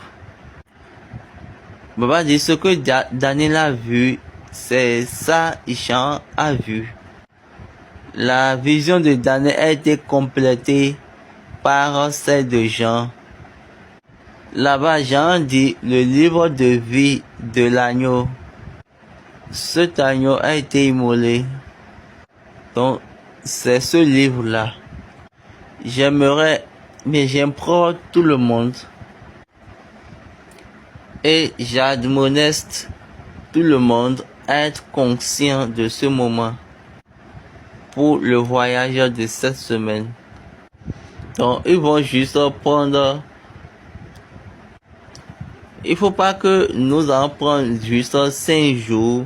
Baba dit, ce que Daniel a vu, c'est ça Jean a vu. La vision de Daniel a été complétée par celle de Jean. Là-bas, Jean dit le livre de vie de l'agneau. Cet agneau a été immolé. Donc, c'est ce livre-là. J'aimerais, mais j'implore tout le monde. Et j'admoneste tout le monde à être conscient de ce moment pour le voyage de cette semaine. Donc, ils vont juste prendre. Il faut pas que nous en prenions juste 5 jours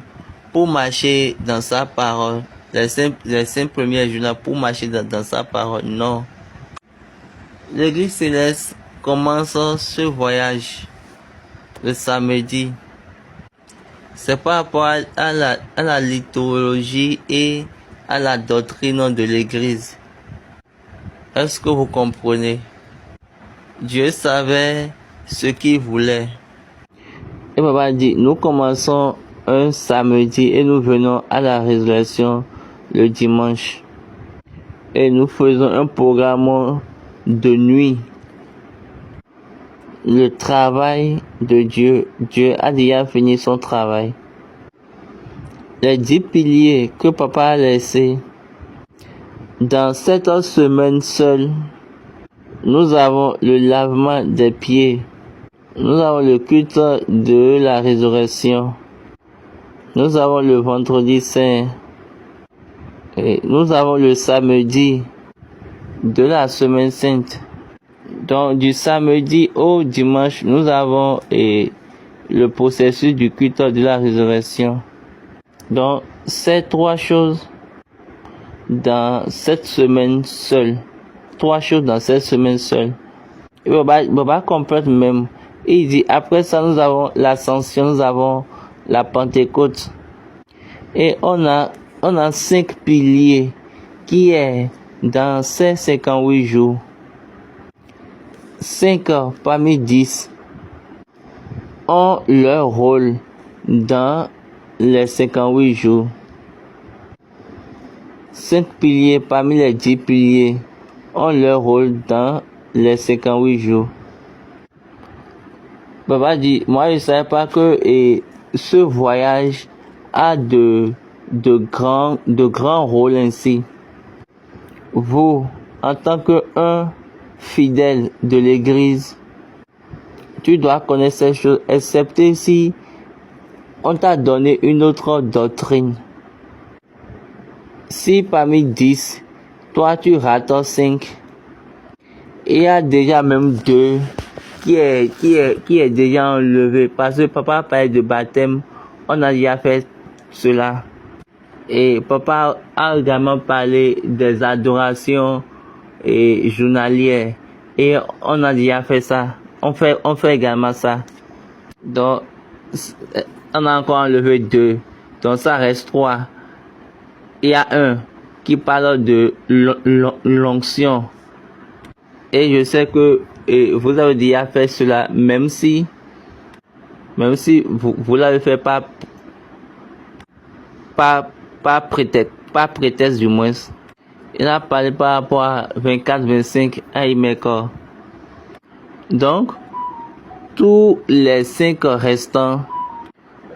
pour marcher dans sa parole. Les 5 premiers jours pour marcher dans sa parole. Non. L'Église céleste commence ce voyage le samedi. C'est par rapport à la liturgie et à la doctrine de l'Église. Est-ce que vous comprenez? Dieu savait ce qu'il voulait. Et Papa dit, nous commençons un samedi et nous venons à la résurrection le dimanche. Et nous faisons un programme de nuit. Le travail de Dieu. Dieu a déjà fini son travail. Les 10 piliers que Papa a laissés. Dans cette semaine seule, nous avons le lavement des pieds. Nous avons le culte de la résurrection. Nous avons le vendredi saint. Et nous avons le samedi de la semaine sainte. Donc du samedi au dimanche, nous avons le processus du culte de la résurrection. Donc ces 3 choses dans cette semaine seule. 3 choses dans cette semaine seule. Et Baba complète même. Il dit, après ça, nous avons l'ascension, nous avons la Pentecôte. Et on a 5 piliers qui est dans ces 58 jours. 5 parmi 10 ont leur rôle dans les 58 jours. 5 piliers parmi les 10 piliers ont leur rôle dans les 58 jours. Papa dit, moi je ne savais pas que ce voyage a de grands rôles ainsi. Vous, en tant qu'un fidèle de l'Église, tu dois connaître ces choses, excepté si on t'a donné une autre doctrine. Si parmi 10, toi tu rates 5, il y a déjà même 2 qui est déjà enlevé, parce que Papa parlait de baptême, on a déjà fait cela. Et Papa a également parlé des adorations journalières, et on a déjà fait ça. On fait également ça. Donc on a encore enlevé 2, donc ça reste 3. Il y a un qui parle de l'onction. Et je sais que vous avez déjà fait cela, même si vous l'avez fait pas prétexte du moins. Il a parlé par rapport à 24-25 à Imekor. Donc, tous les 5 restants,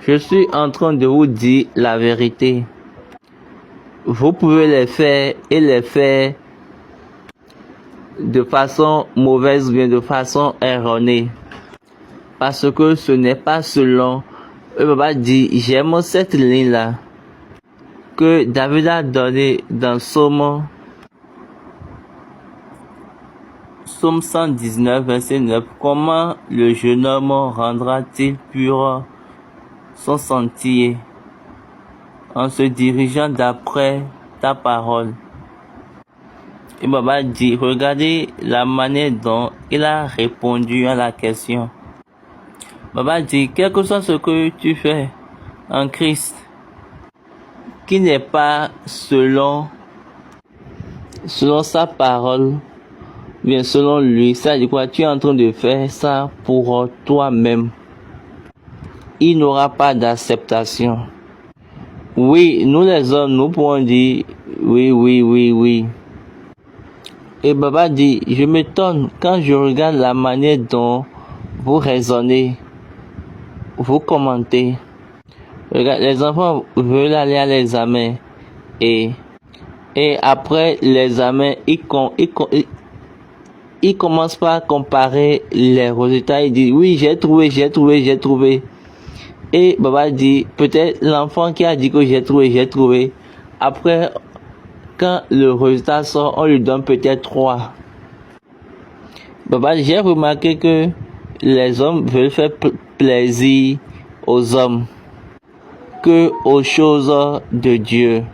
je suis en train de vous dire la vérité. Vous pouvez les faire et les faire de façon mauvaise ou bien de façon erronée. Parce que ce n'est pas selon. Le papa dit, j'aime cette ligne-là que David a donné dans Psaume 119, verset 9. Comment le jeune homme rendra-t-il pur son sentier en se dirigeant d'après ta parole? Et Baba dit, regardez la manière dont il a répondu à la question. Baba dit, quel que soit ce que tu fais en Christ, qui n'est pas selon sa parole, bien selon lui, ça dit quoi, tu es en train de faire ça pour toi-même. Il n'aura pas d'acceptation. Oui, nous les hommes, nous pouvons dire oui. Et Baba dit, je m'étonne quand je regarde la manière dont vous raisonnez, vous commentez. Regarde, les enfants veulent aller à l'examen et après l'examen, ils commencent pas à comparer les résultats. Ils disent, oui, j'ai trouvé. Et Baba dit, peut-être l'enfant qui a dit que j'ai trouvé. Après, quand le résultat sort, on lui donne peut-être 3. Baba, j'ai remarqué que les hommes veulent faire plaisir aux hommes que aux choses de Dieu.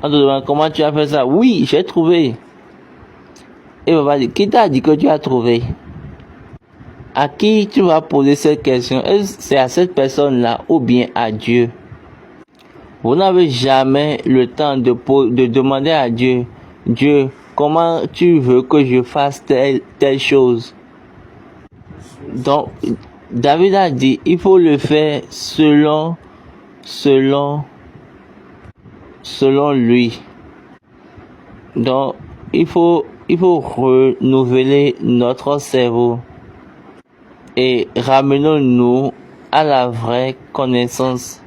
On te demande comment tu as fait ça. Oui, j'ai trouvé. Et Baba dit, qui t'a dit que tu as trouvé? À qui tu vas poser cette question? Est-ce que c'est à cette personne-là ou bien à Dieu? Vous n'avez jamais le temps de demander à Dieu, Dieu, comment tu veux que je fasse telle chose? Donc, David a dit, il faut le faire selon lui. Donc, il faut renouveler notre cerveau et ramenons-nous à la vraie connaissance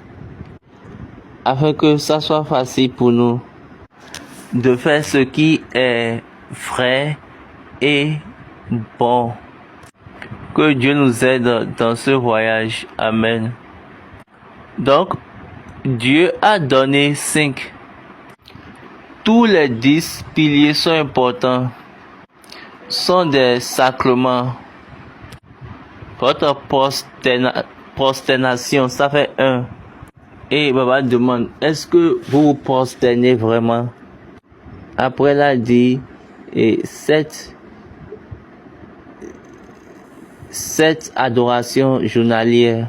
afin que ça soit facile pour nous de faire ce qui est vrai et bon. Que Dieu nous aide dans ce voyage. Amen. Donc, Dieu a donné 5. Tous les 10 piliers sont importants, sont des sacrements. Votre prosternation, ça fait 1. Et Baba demande, est-ce que vous vous prosternez vraiment? Après, il a dit, 7 adorations journalières.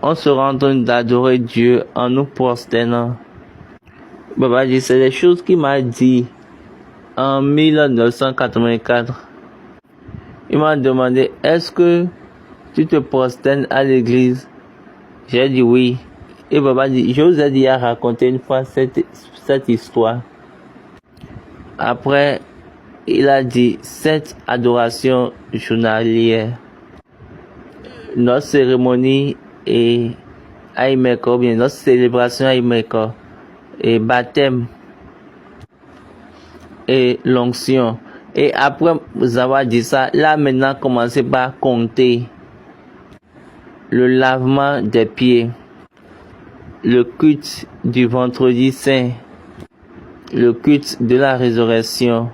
On se rend compte d'adorer Dieu en nous prosternant. Baba dit, c'est des choses qu'il m'a dit en 1984. Il m'a demandé, est-ce que tu te prosternes à l'église? J'ai dit oui. Et Baba dit, je vous ai dit à raconter une fois cette histoire. Après, il a dit 7 adorations journalières. Notre cérémonie et Aïmeko, bien notre célébration Aïmeko, et baptême et l'onction. Et après vous avoir dit ça, là maintenant commencez par compter le lavement des pieds, le culte du vendredi saint, le culte de la résurrection,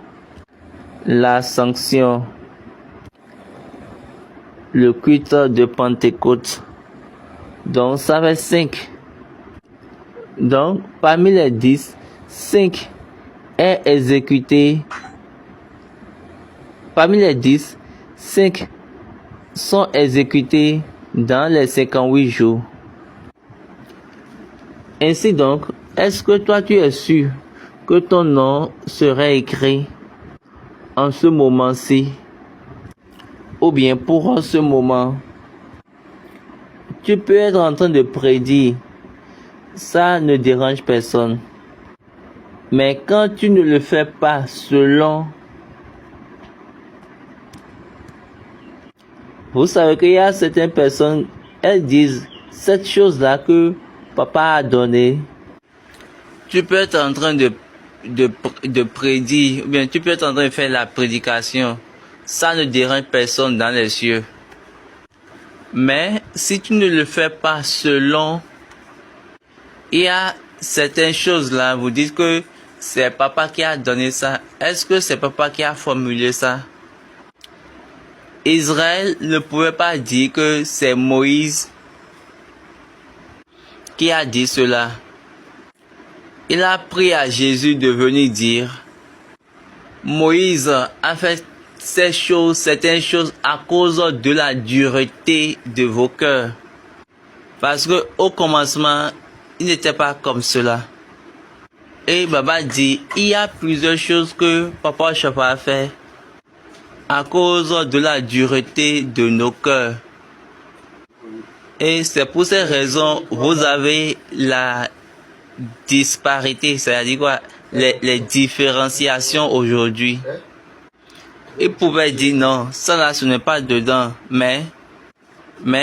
la sanction, le culte de Pentecôte. Donc ça fait 5. Donc parmi les 10, 5 est exécuté. Parmi les 10, 5 sont exécutés dans les 58 jours. Ainsi donc, est-ce que toi tu es sûr que ton nom serait écrit en ce moment-ci? Ou bien pour ce moment? Tu peux être en train de prédire, ça ne dérange personne. Mais quand tu ne le fais pas selon, vous savez qu'il y a certaines personnes, elles disent cette chose-là que papa a donnée. Tu peux être en train de de prédire, ou bien tu peux être en train de faire la prédication. Ça ne dérange personne dans les cieux. Mais si tu ne le fais pas selon, il y a certaines choses là, vous dites que c'est papa qui a donné ça. Est-ce que c'est papa qui a formulé ça? Israël ne pouvait pas dire que c'est Moïse qui a dit cela. Il a pris à Jésus de venir dire, Moïse a fait certaines choses à cause de la dureté de vos cœurs. Parce que au commencement, il n'était pas comme cela. Et Baba dit, il y a plusieurs choses que Papa Shafa a fait à cause de la dureté de nos cœurs. Et c'est pour ces raisons, vous avez la disparité, c'est-à-dire quoi, les différenciations aujourd'hui. Il pouvait dire non, ça là ce n'est pas dedans, mais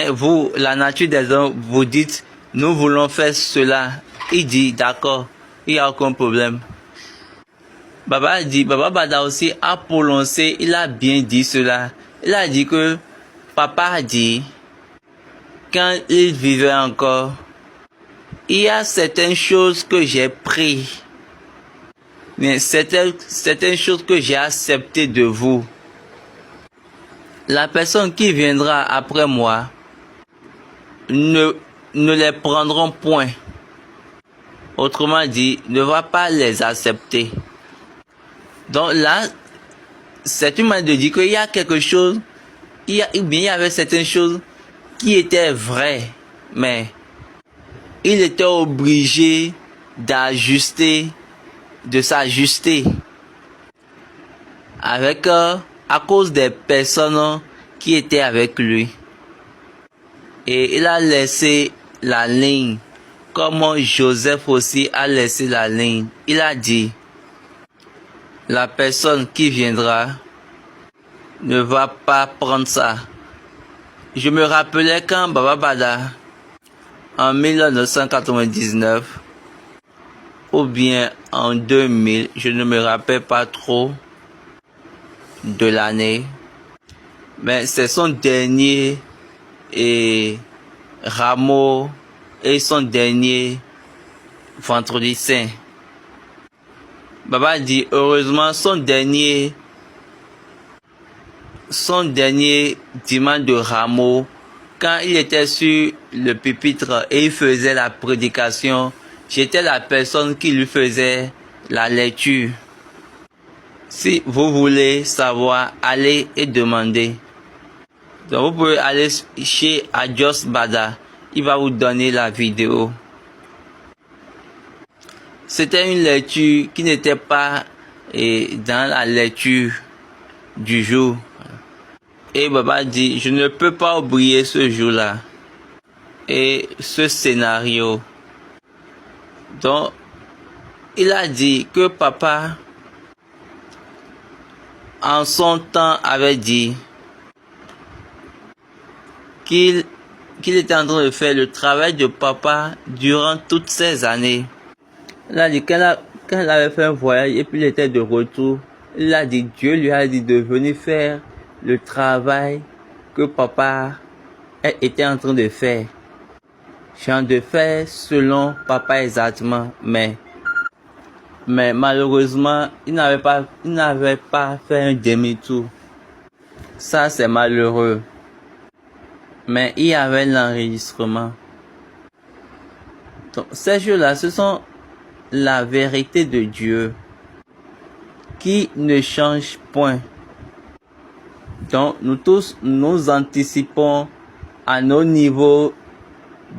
vous, la nature des hommes, vous dites, nous voulons faire cela. Il dit, d'accord, il n'y a aucun problème. Baba Bada aussi a prononcé, il a bien dit cela. Il a dit que papa a dit, quand il vivait encore, il y a certaines choses que j'ai prises, mais certaines choses que j'ai acceptées de vous. La personne qui viendra après moi ne les prendront point. Autrement dit, ne va pas les accepter. Donc là, c'est une manière de dire qu'il y a quelque chose, il y avait certaines choses qui étaient vraies, mais il était obligé d'ajuster, de s'ajuster avec à cause des personnes qui étaient avec lui. Et il a laissé la ligne, comme Joseph aussi a laissé la ligne. Il a dit, la personne qui viendra ne va pas prendre ça. Je me rappelais quand Baba Bada, en 1999, ou bien en 2000, je ne me rappelle pas trop de l'année, mais c'est son dernier rameau et son dernier vendredi saint. Baba dit, heureusement, son dernier dimanche de rameau, quand il était sur le pupitre et il faisait la prédication, j'étais la personne qui lui faisait la lecture. Si vous voulez savoir, allez et demandez. Donc vous pouvez aller chez Adios Bada, il va vous donner la vidéo. C'était une lecture qui n'était pas dans la lecture du jour. Et Baba dit, je ne peux pas oublier ce jour-là et ce scénario. Donc, il a dit que papa, en son temps, avait dit qu'il était en train de faire le travail de papa durant toutes ces années. Il a dit, quand il avait fait un voyage et puis il était de retour, il a dit, Dieu lui a dit de venir faire le travail que papa était en train de faire. Genre de faire selon papa exactement, mais malheureusement, il n'avait pas fait un demi-tour. Ça, c'est malheureux. Mais il y avait l'enregistrement. Donc, ces jours-là, ce sont la vérité de Dieu qui ne change point. Donc, nous tous, nous anticipons à nos niveaux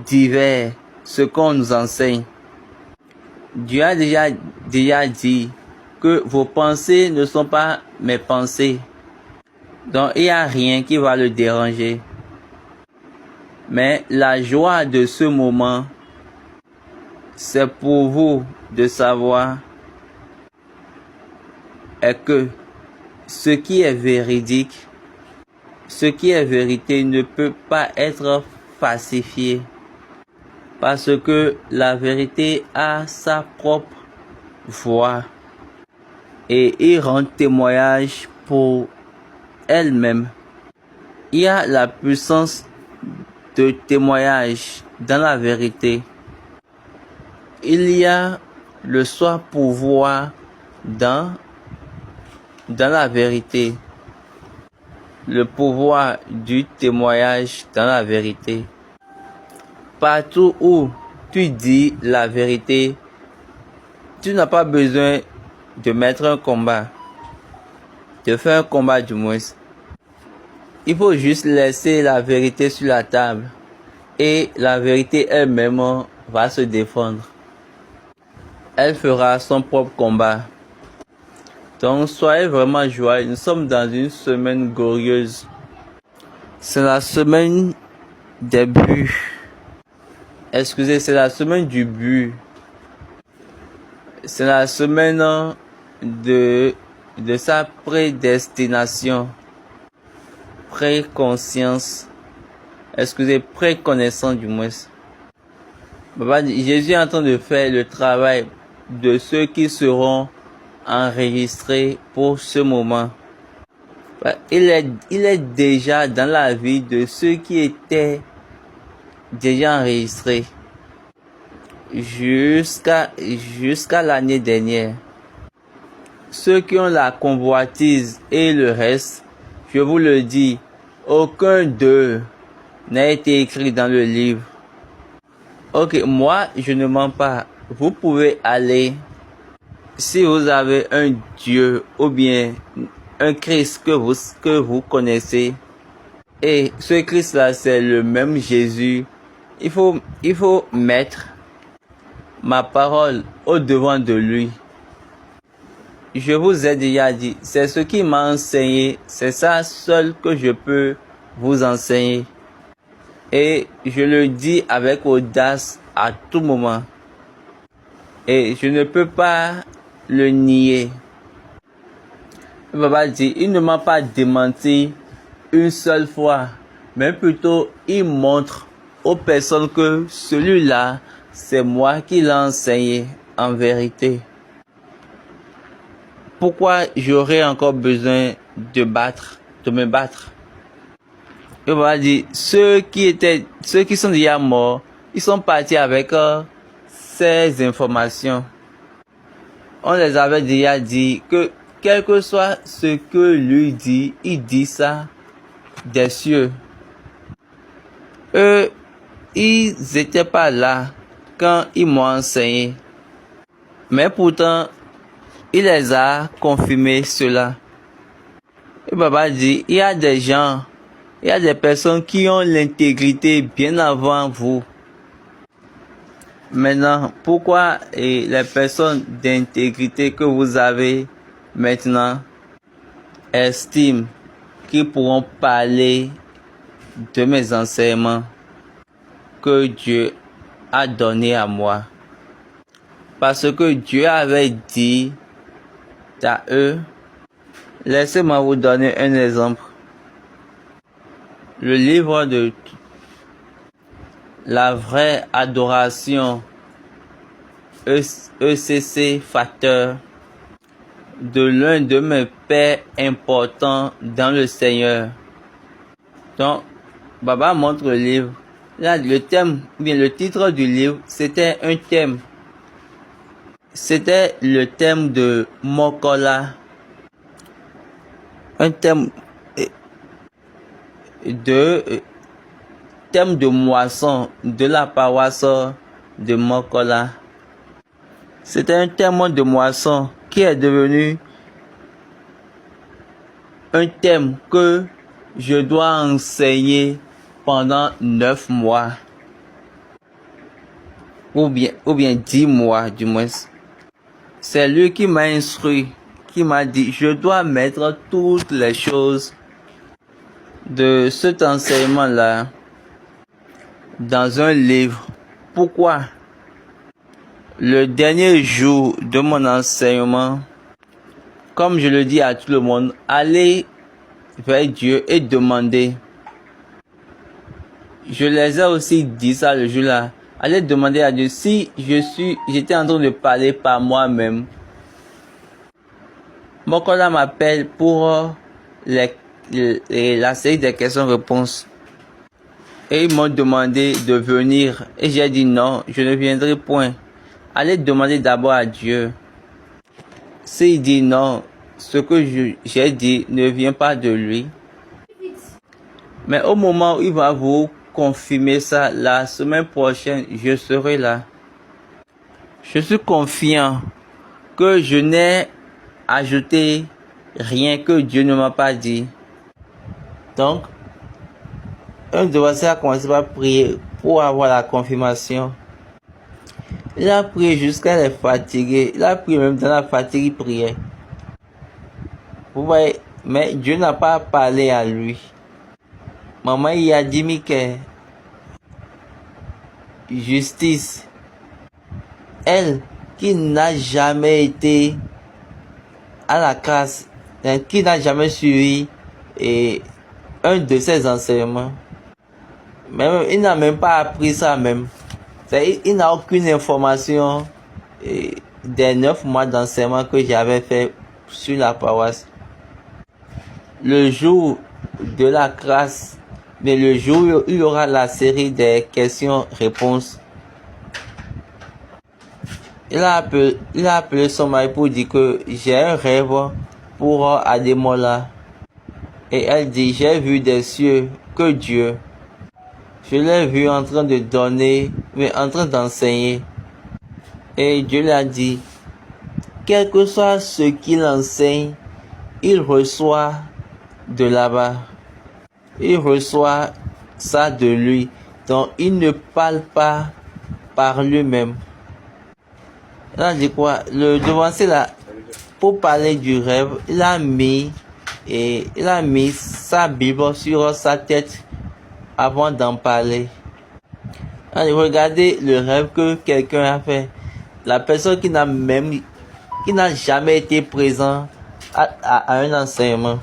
divers ce qu'on nous enseigne. Dieu a déjà dit que vos pensées ne sont pas mes pensées. Donc, il n'y a rien qui va le déranger. Mais la joie de ce moment, c'est pour vous de savoir est que ce qui est véridique, ce qui est vérité ne peut pas être falsifié. Parce que la vérité a sa propre voix. et ils rendent témoignage pour elles-mêmes. Il y a la puissance de témoignage dans la vérité. Il y a le soi pouvoir dans la vérité. Le pouvoir du témoignage dans la vérité. Partout où tu dis la vérité, tu n'as pas besoin de mettre un combat, de faire un combat du moins. Il faut juste laisser la vérité sur la table et la vérité elle-même va se défendre. Elle fera son propre combat. Donc soyez vraiment joyeux. Nous sommes dans une semaine glorieuse. C'est la semaine des buts. Excusez, c'est la semaine du but. C'est la semaine de sa prédestination. Préconscience. Excusez, préconnaissance du moins. Jésus est en train de faire le travail de ceux qui seront enregistrés pour ce moment. Il est déjà dans la vie de ceux qui étaient déjà enregistrés jusqu'à l'année dernière. Ceux qui ont la convoitise et le reste, je vous le dis, aucun d'eux n'a été écrit dans le livre. Ok, moi je ne mens pas. Vous pouvez aller, si vous avez un Dieu ou bien un Christ que vous connaissez, et ce Christ là c'est le même Jésus, il faut mettre ma parole au devant de lui. Je vous ai déjà dit, c'est ce qui m'a enseigné, c'est ça seul que je peux vous enseigner. Et je le dis avec audace à tout moment. Et je ne peux pas le nier. Le papa dit, il ne m'a pas démenti une seule fois, mais plutôt il montre aux personnes que celui-là, c'est moi qui l'ai enseigné en vérité. Pourquoi j'aurais encore besoin de me battre? Le papa dit, ceux qui sont déjà morts, ils sont partis avec ces informations. On les avait déjà dit que quel que soit ce que lui dit, il dit ça des cieux. Eux, ils n'étaient pas là quand ils m'ont enseigné. Mais pourtant, il les a confirmé cela. Le papa dit, il y a des gens, il y a des personnes qui ont l'intégrité bien avant vous. Maintenant, pourquoi les personnes d'intégrité que vous avez maintenant estiment qu'ils pourront parler de mes enseignements que Dieu a donné à moi? Parce que Dieu avait dit à eux, laissez-moi vous donner un exemple. Le livre de la vraie adoration, ECC Facteur, de l'un de mes pères importants dans le Seigneur. Donc, Baba montre le livre. Là, le thème, bien le titre du livre, c'était un thème. C'était le thème de Mokola. Un thème de moisson de la paroisse de Mokola. C'était un thème de moisson qui est devenu un thème que je dois enseigner pendant 9 mois. Ou bien 10 mois du moins. C'est lui qui m'a instruit, qui m'a dit, je dois mettre toutes les choses de cet enseignement-là dans un livre. Pourquoi? Le dernier jour de mon enseignement, comme je le dis à tout le monde, allez vers Dieu et demandez. Je les ai aussi dit ça le jour-là. Allez demander à Dieu si j'étais en train de parler par moi-même. Mokola m'appelle pour la série des questions-réponses. Et ils m'ont demandé de venir. Et j'ai dit non, je ne viendrai point. Allez demander d'abord à Dieu. S'il dit non, ce que j'ai dit ne vient pas de lui. Mais au moment où il va vous confirmer ça, la semaine prochaine, je serai là. Je suis confiant que je n'ai ajouté rien que Dieu ne m'a pas dit. Donc, un devancier a commencé par prier pour avoir la confirmation. Il a prié jusqu'à être fatigué. Il a prié même dans la fatigue, il priait. Vous voyez, mais Dieu n'a pas parlé à lui. Maman, il a dit, Mickey, justice. Elle, qui n'a jamais été à la classe, qui n'a jamais suivi un de ses enseignements. Même, il n'a même pas appris ça même. Il n'a aucune information des 9 mois d'enseignement que j'avais fait sur la paroisse. Le jour de la classe, mais le jour où il y aura la série des questions-réponses, il a appelé son mari pour dire que j'ai un rêve pour Ademola. Et elle dit, j'ai vu des cieux que Dieu. Je l'ai vu en train de donner, mais en train d'enseigner. Et Dieu lui a dit, quel que soit ce qu'il enseigne, il reçoit de là-bas. Il reçoit ça de lui. Donc, il ne parle pas par lui-même. Il a dit quoi? Le devancier là, pour parler du rêve, il a mis sa Bible sur sa tête avant d'en parler. Alors, regardez le rêve que quelqu'un a fait. La personne qui n'a jamais été présent à un enseignement.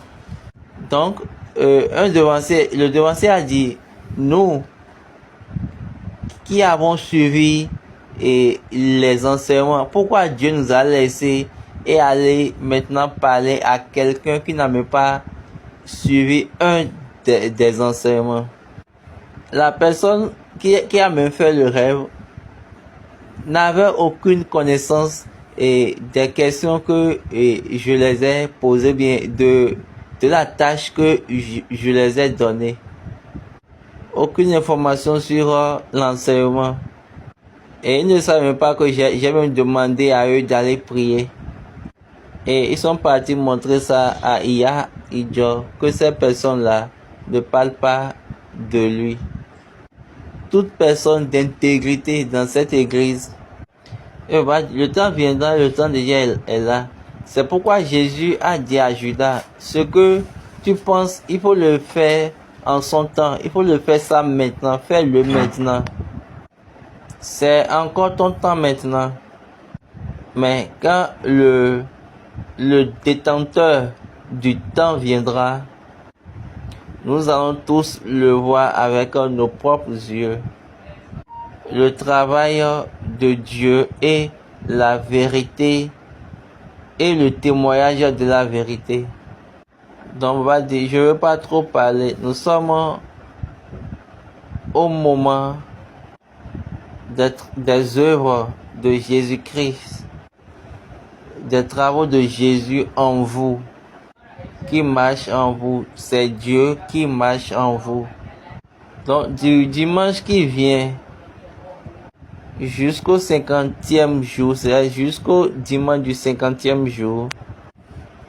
Donc, le devancier a dit, nous qui avons suivi les enseignements, pourquoi Dieu nous a laissé et aller maintenant parler à quelqu'un qui n'a même pas suivi un des enseignements? La personne qui a même fait le rêve n'avait aucune connaissance des questions que je les ai posées, bien de la tâche que je les ai données. Aucune information sur l'enseignement. Et ils ne savaient même pas que j'ai même demandé à eux d'aller prier. Et ils sont partis montrer ça à Iya Idjo, que ces personnes-là ne parlent pas de lui. Toute personne d'intégrité dans cette église, le temps viendra, le temps déjà est là. C'est pourquoi Jésus a dit à Judas, ce que tu penses, il faut le faire en son temps, il faut le faire ça maintenant, fais-le maintenant. C'est encore ton temps maintenant. Mais quand le détenteur du temps viendra, nous allons tous le voir avec nos propres yeux. Le travail de Dieu et la vérité et le témoignage de la vérité. Donc on va dire, je ne veux pas trop parler. Nous sommes au moment des œuvres de Jésus-Christ, des travaux de Jésus en vous, qui marche en vous. C'est Dieu qui marche en vous. Donc du dimanche qui vient jusqu'au 50e jour, c'est-à-dire jusqu'au dimanche du 50e jour,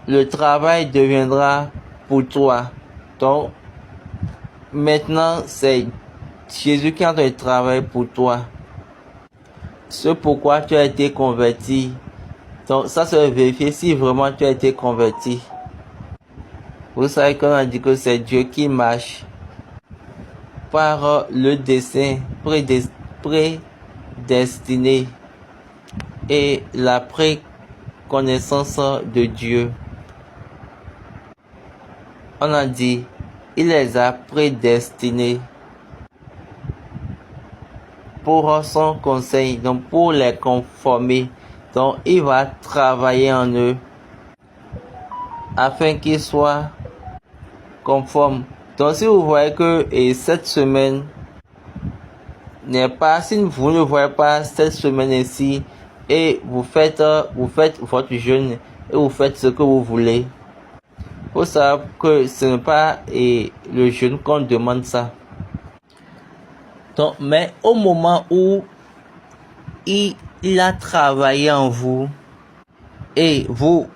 le travail deviendra pour toi. Donc maintenant c'est Jésus qui est en train de travailler pour toi. Ce pourquoi tu as été converti. Donc ça se vérifier si vraiment tu as été converti. Vous savez qu'on a dit que c'est Dieu qui marche par le dessein prédestiné et la préconnaissance de Dieu. On a dit, il les a prédestinés pour son conseil, donc pour les conformer. Donc il va travailler en eux. afin qu'il soit conforme. Donc si vous voyez que cette semaine n'est pas, si vous ne voyez pas cette semaine ici et vous faites votre jeûne et vous faites ce que vous voulez, il faut savoir que ce n'est pas le jeûne qu'on demande ça. Donc, mais au moment où il a travaillé en vous et vous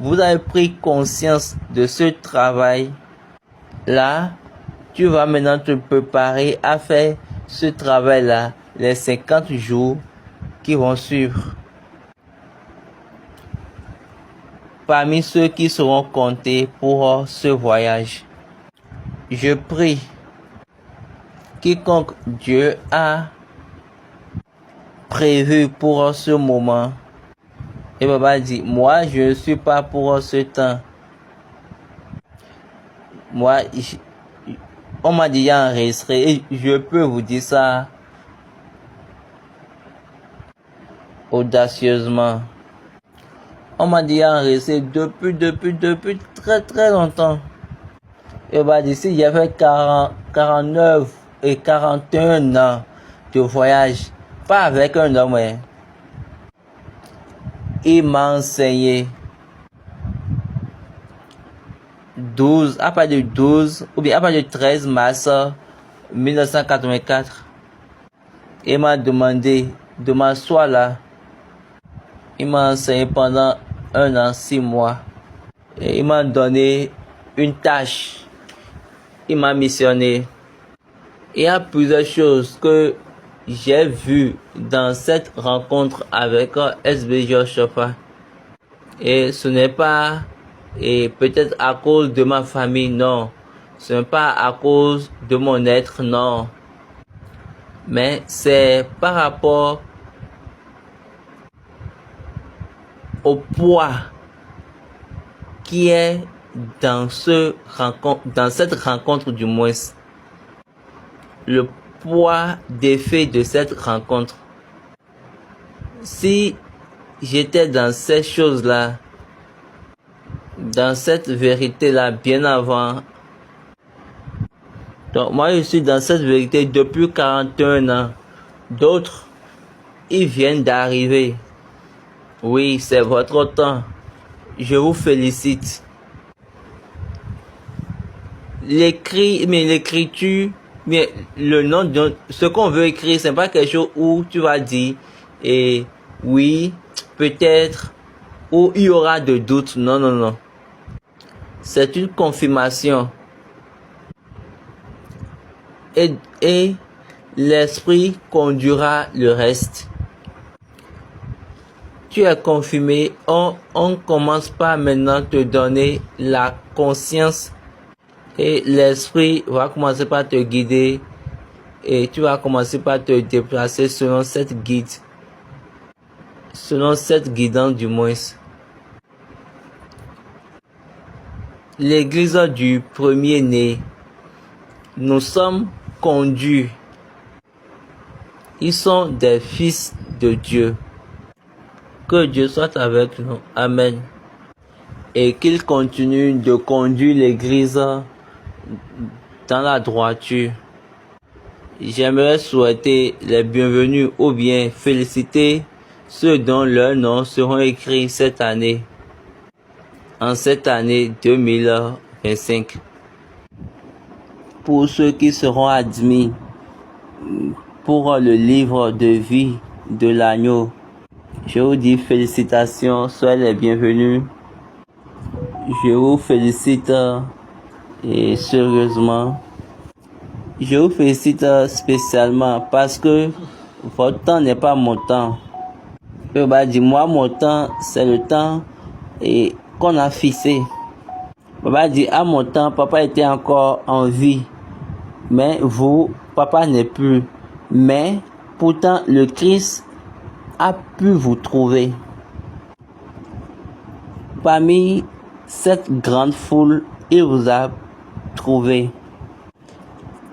avez pris conscience de ce travail là, tu vas maintenant te préparer à faire ce travail là les 50 jours qui vont suivre. Parmi ceux qui seront comptés pour ce voyage, je prie quiconque Dieu a prévu pour ce moment. Et papa dit, moi je ne suis pas pour ce temps. Moi, on m'a déjà enregistré et je peux vous dire ça audacieusement. On m'a déjà enregistré depuis très très longtemps. Et bah d'ici, j'ai fait 49 et 41 ans de voyage. Pas avec un homme, hein. Il m'a enseigné 12, à partir de 12, ou bien à partir de 13 mars 1984. Il m'a demandé de m'asseoir là. Il m'a enseigné pendant 1 an, 6 mois. Et il m'a donné une tâche. Il m'a missionné. Il y a plusieurs choses que j'ai vues dans cette rencontre avec SB George Chauffard. Et ce n'est pas peut-être à cause de ma famille, non. Ce n'est pas à cause de mon être, non. Mais c'est par rapport au poids qui est dans cette rencontre du moins. Le poids des faits de cette rencontre. Si j'étais dans ces choses-là, dans cette vérité-là, bien avant. Donc moi je suis dans cette vérité depuis 41 ans. D'autres, ils viennent d'arriver. Oui, c'est votre temps. Je vous félicite. L'écriture, mais le nom de ce qu'on veut écrire, c'est pas quelque chose où tu vas dire oui, peut-être, ou il y aura de doutes. Non, non, non. C'est une confirmation. Et l'esprit conduira le reste. Tu es confirmé. On commence par maintenant te donner la conscience. Et l'esprit va commencer par te guider. Et tu vas commencer par te déplacer selon cette guide. Selon cette guidance du moins. L'église du premier-né. Nous sommes conduits. Ils sont des fils de Dieu. Que Dieu soit avec nous. Amen. Et qu'il continue de conduire l'église dans la droiture. J'aimerais souhaiter les bienvenus ou bien féliciter ceux dont leurs noms seront écrits cette année. En cette année 2025. Pour ceux qui seront admis pour le livre de vie de l'agneau, je vous dis félicitations, soyez les bienvenus. Je vous félicite et sérieusement. Je vous félicite spécialement parce que votre temps n'est pas mon temps. Dis-moi, mon temps, c'est le temps qu'on a fixé. Papa dit, à mon temps, papa était encore en vie. Mais vous, papa n'est plus. Mais pourtant, le Christ a pu vous trouver. Parmi cette grande foule, il vous a trouvé.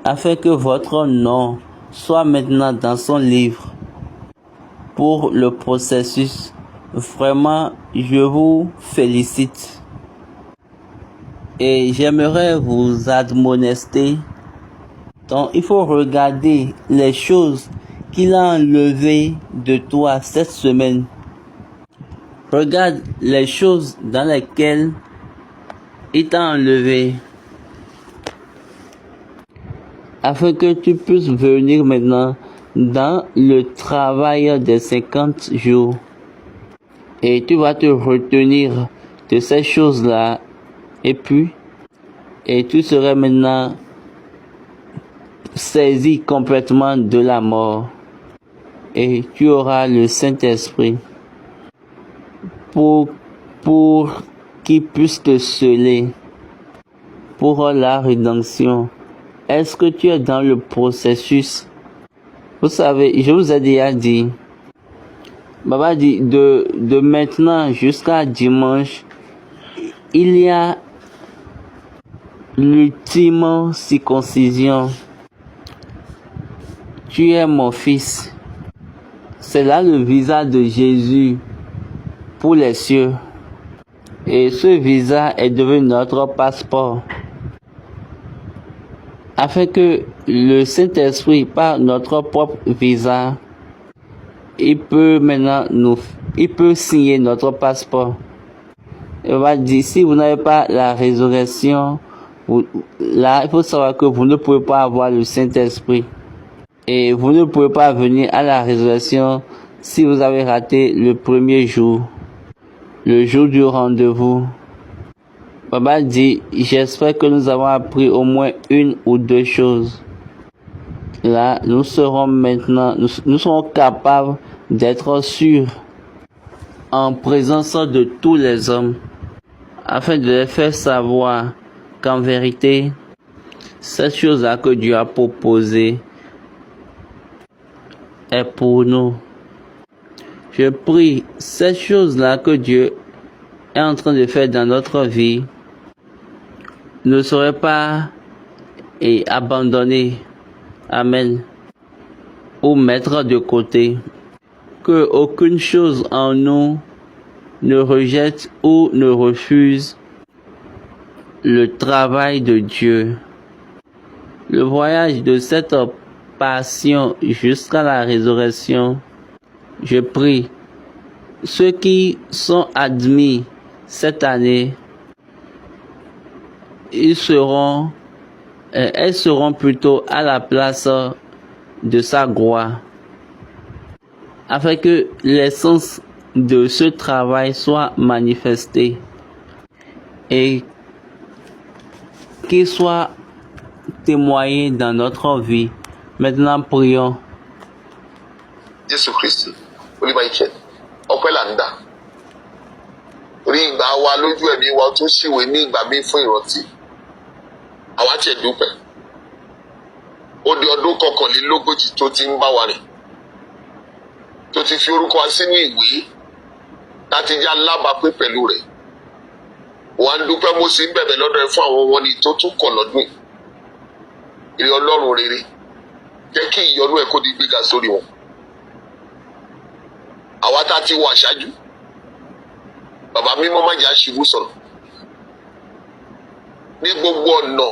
Afin que votre nom soit maintenant dans son livre. Pour le processus, vraiment, je vous félicite. Et j'aimerais vous admonester. Donc, il faut regarder les choses qu'il a enlevées de toi cette semaine. Regarde les choses dans lesquelles il t'a enlevé. Afin que tu puisses venir maintenant dans le travail des 50 jours. Et tu vas te retenir de ces choses-là. Et puis, tu serais maintenant saisi complètement de la mort. Et tu auras le Saint-Esprit pour qu'il puisse te sceller pour la rédemption. Est-ce que tu es dans le processus? Vous savez, je vous ai déjà dit, Baba dit de maintenant jusqu'à dimanche, il y a l'ultime circoncision. Tu es mon fils. C'est là le visa de Jésus pour les cieux. Et ce visa est devenu notre passeport. Afin que le Saint-Esprit, par notre propre visa, il peut maintenant il peut signer notre passeport. Il va dire, si vous n'avez pas la résurrection, là, il faut savoir que vous ne pouvez pas avoir le Saint-Esprit. Et vous ne pouvez pas venir à la résurrection si vous avez raté le premier jour, le jour du rendez-vous. Baba dit, j'espère que nous avons appris au moins une ou deux choses. Là, nous serons maintenant, nous serons capables d'être sûrs en présence de tous les hommes, afin de les faire savoir qu'en vérité, cette chose-là que Dieu a proposée est pour nous. Je prie, cette chose-là que Dieu est en train de faire dans notre vie ne serait pas abandonnée. Amen. Ou mettre de côté. Que aucune chose en nous ne rejette ou ne refuse le travail de Dieu. Le voyage de cette passion jusqu'à la résurrection, je prie, ceux qui sont admis cette année, elles seront plutôt à la place de sa gloire, afin que l'essence de ce travail soit manifestée et qu'il soit témoigné dans notre vie. Maintenant, prions. Jésù Kristi, olùbáyìíṣẹ́, ọpẹ́ là ń dà. Orí ìgbà wa lójú ẹ̀mí wa tó ṣìwé ní ìgbà míì fún ìrántí. Àwa tiẹ̀ dúpẹ́. Ó di ọdún 41 tó ti ń bá wa rìn. Tó ti fi orúkọ wa sínú ìwé láti já lábàápín pẹ̀lú rẹ̀. Wà ń dúpẹ́ mo sì ń bẹ̀bẹ̀ lọ́dọ̀ ẹ fún àwọn wọn ni tó tún kọ̀ lọ́dún yìí. Ìrè Ọlọ́run rere, jẹ́ kí ìyọ́nú ẹ̀ kó di gbéga sórí wọn. Àwa tá ti wà ṣáájú, bàbá mímọ́ má jà ṣubú sọ̀rọ̀. Ní gbogbo ọ̀nà,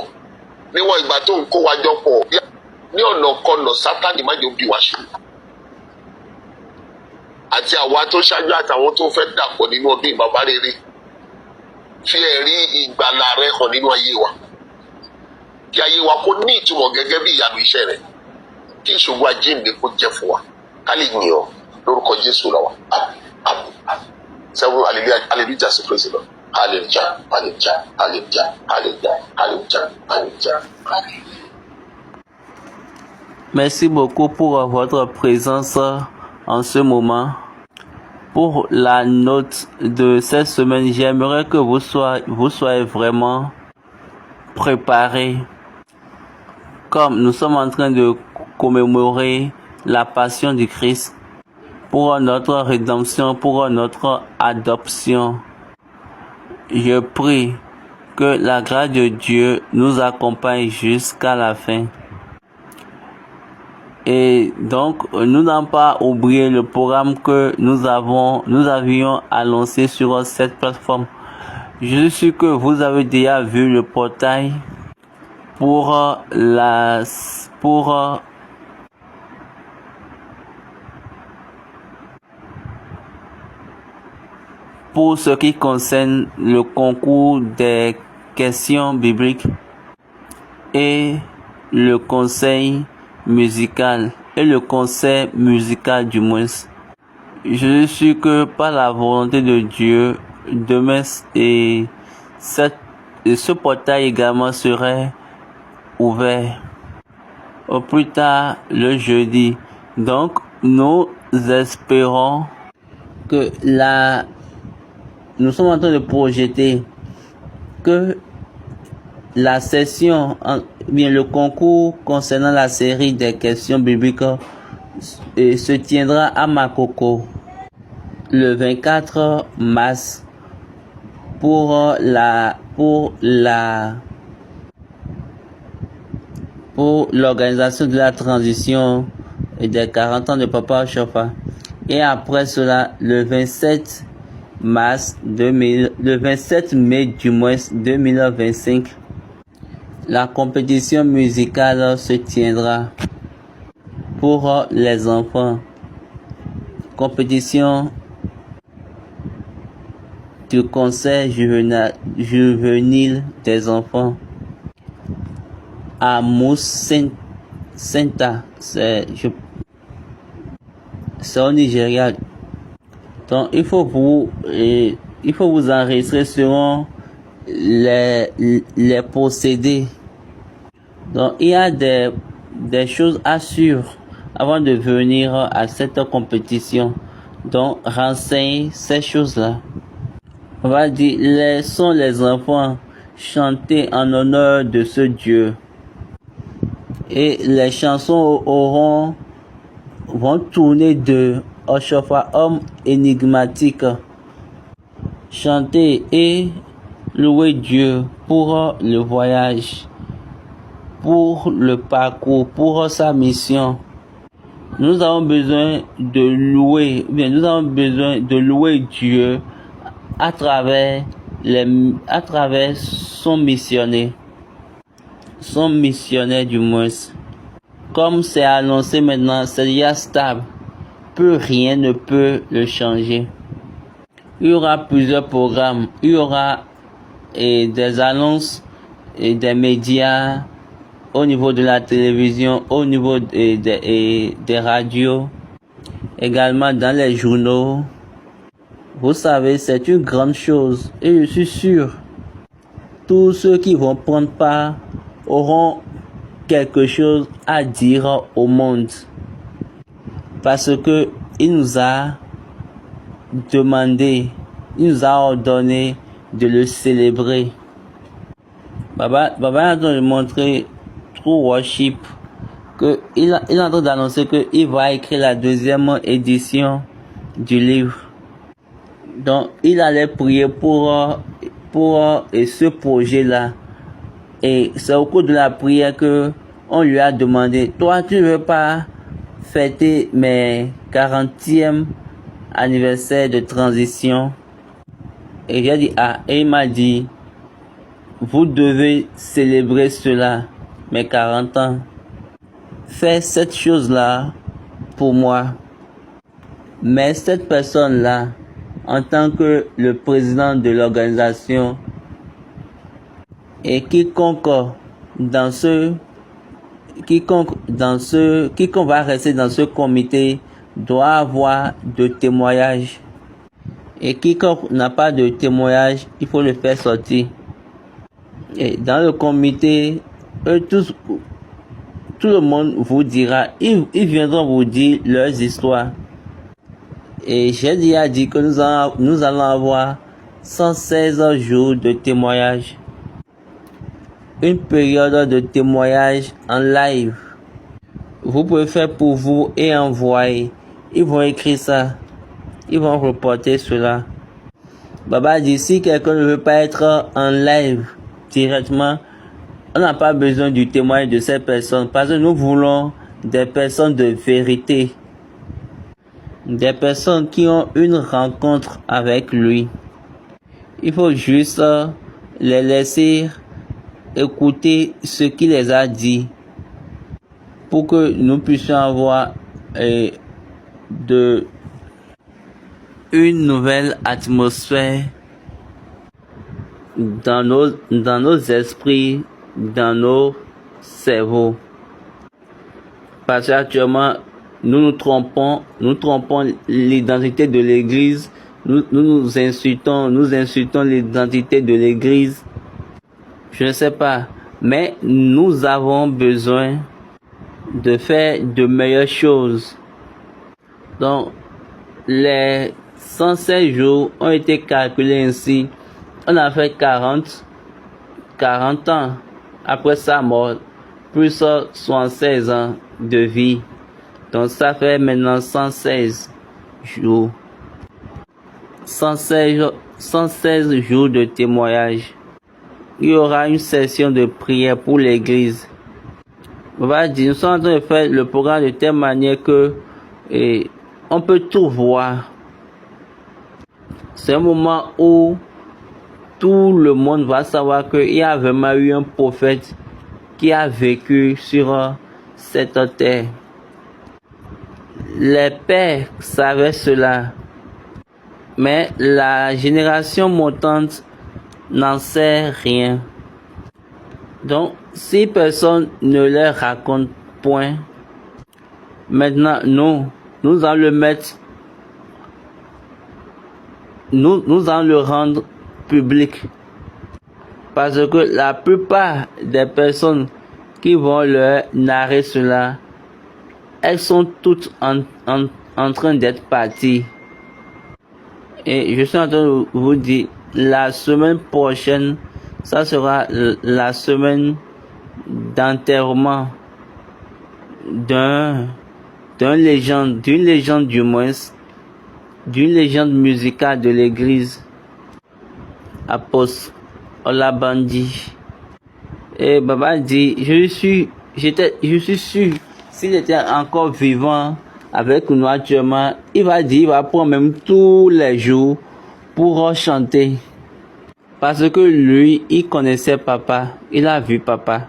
níwọ̀n ìgbà tó ń kó wa jọ pọ̀, ní ọ̀nà kọ̀nà Sátánì má jẹ́ ó bí wa ṣubú. Àti àwa tó ṣáájú àtàwọn tó fẹ́ dàpọ̀ nínú ọdún ìbàbá rere, fi ẹ̀rí ìgbàlà rẹ hàn nínú ayé wa. Kí ayé wa kó ní ìtumọ̀ gẹ́gẹ́ bí ìyanu iṣẹ́ rẹ̀. Kí ìṣògo àjíǹde kó jẹ́ fún wa. Ká lè yìn ọ́ lórúkọ Jésù lọ́wọ́. Àmín. Sẹ́wọ́n hallelujah sí praise the Lord. Hallelujah, hallelujah, hallelujah, hallelujah, hallelujah, hallelujah, hallelujah. Merci beaucoup pour votre présence en ce moment. Pour la note de cette semaine, j'aimerais que vous soyez vraiment préparés. Comme nous sommes en train de commémorer la passion du Christ pour notre rédemption, pour notre adoption, je prie que la grâce de Dieu nous accompagne jusqu'à la fin. Et donc, nous n'avons pas oublié le programme que nous avions annoncé sur cette plateforme. Je suis sûr que vous avez déjà vu le portail pour pour ce qui concerne le concours des questions bibliques et le conseil musical du moins. Je suis sûr que par la volonté de Dieu, demain ce portail également serait ouvert au plus tard le jeudi. Donc nous espérons que nous sommes en train de projeter que la session, bien le concours concernant la série des questions bibliques se tiendra à Makoko le 24 mars pour l'organisation de la transition et des 40 ans de Papa Oshofa. Et après cela, le 27 mai du mois 2025, la compétition musicale se tiendra pour les enfants. Compétition du concert juvénile des enfants à Moussenta, c'est au Nigeria. Donc il faut vous enregistrer selon les procédés. Donc il y a des choses à suivre avant de venir à cette compétition. Donc renseigne ces choses-là. On va dire, laissons les enfants chanter en honneur de ce Dieu. Et les chansons vont tourner de Oshofa, homme énigmatique. Chanter et louer Dieu pour le voyage, pour le parcours, pour sa mission. Nous avons besoin de louer Dieu à travers son missionnaire du moins. Comme c'est annoncé maintenant, c'est déjà stable. Rien ne peut le changer. Il y aura plusieurs programmes. Il y aura des annonces et des médias au niveau de la télévision, au niveau des radios, également dans les journaux. Vous savez, c'est une grande chose et je suis sûr, tous ceux qui vont prendre part auront quelque chose à dire au monde. Parce que il nous a ordonné de le célébrer. Baba est en train de montrer True Worship que il est en train d'annoncer qu'il va écrire la 2e édition du livre. Donc il allait prier pour ce projet-là. Et c'est au cours de la prière que on lui a demandé, toi tu ne veux pas fêter mes 40e anniversaire de transition? Et j'ai dit et il m'a dit, vous devez célébrer cela, mes 40 ans. Fais cette chose-là pour moi. Mais cette personne-là, en tant que le président de l'organisation, et quiconque va rester dans ce comité doit avoir de témoignages. Et quiconque n'a pas de témoignage, il faut le faire sortir. Et dans le comité, tout le monde vous dira, ils viendront vous dire leurs histoires. Et j'ai déjà dit que nous allons avoir 116 jours de témoignage. Une période de témoignage en live. Vous pouvez faire pour vous et envoyer. Ils vont écrire ça. Ils vont reporter cela. Baba dit, si quelqu'un ne veut pas être en live directement, on n'a pas besoin du témoignage de ces personnes. Parce que nous voulons des personnes de vérité. Des personnes qui ont une rencontre avec lui. Il faut juste les laisser écouter ce qu'il les a dit pour que nous puissions avoir une nouvelle atmosphère dans nos esprits, dans nos cerveaux. Parce qu'actuellement, nous trompons l'identité de l'Église, nous insultons l'identité de l'Église. Je ne sais pas, mais nous avons besoin de faire de meilleures choses. Donc, les 116 jours ont été calculés ainsi. On a fait 40 ans après sa mort, plus 76 ans de vie. Donc ça fait maintenant 116 jours. 116 jours de témoignage. Il y aura une session de prière pour l'église. On va dire, nous sommes en train de faire le programme de telle manière que on peut tout voir. C'est un moment où tout le monde va savoir qu'il y a vraiment eu un prophète qui a vécu sur cette terre. Les pères savaient cela, mais la génération montante n'en sait rien. Donc, si personne ne leur raconte point, maintenant, nous allons le mettre, nous allons le rendre public. Parce que la plupart des personnes qui vont leur narrer cela, elles sont toutes en train d'être parties. Et je suis en train de vous dire, la semaine prochaine, ça sera la semaine d'enterrement d'une légende du moins, d'une légende musicale de l'église, Apostle Olabandi. Et Baba dit, je suis sûr, s'il était encore vivant avec nous actuellement, il va prendre même tous les jours pour chanter. Parce que lui, il connaissait papa, il a vu papa.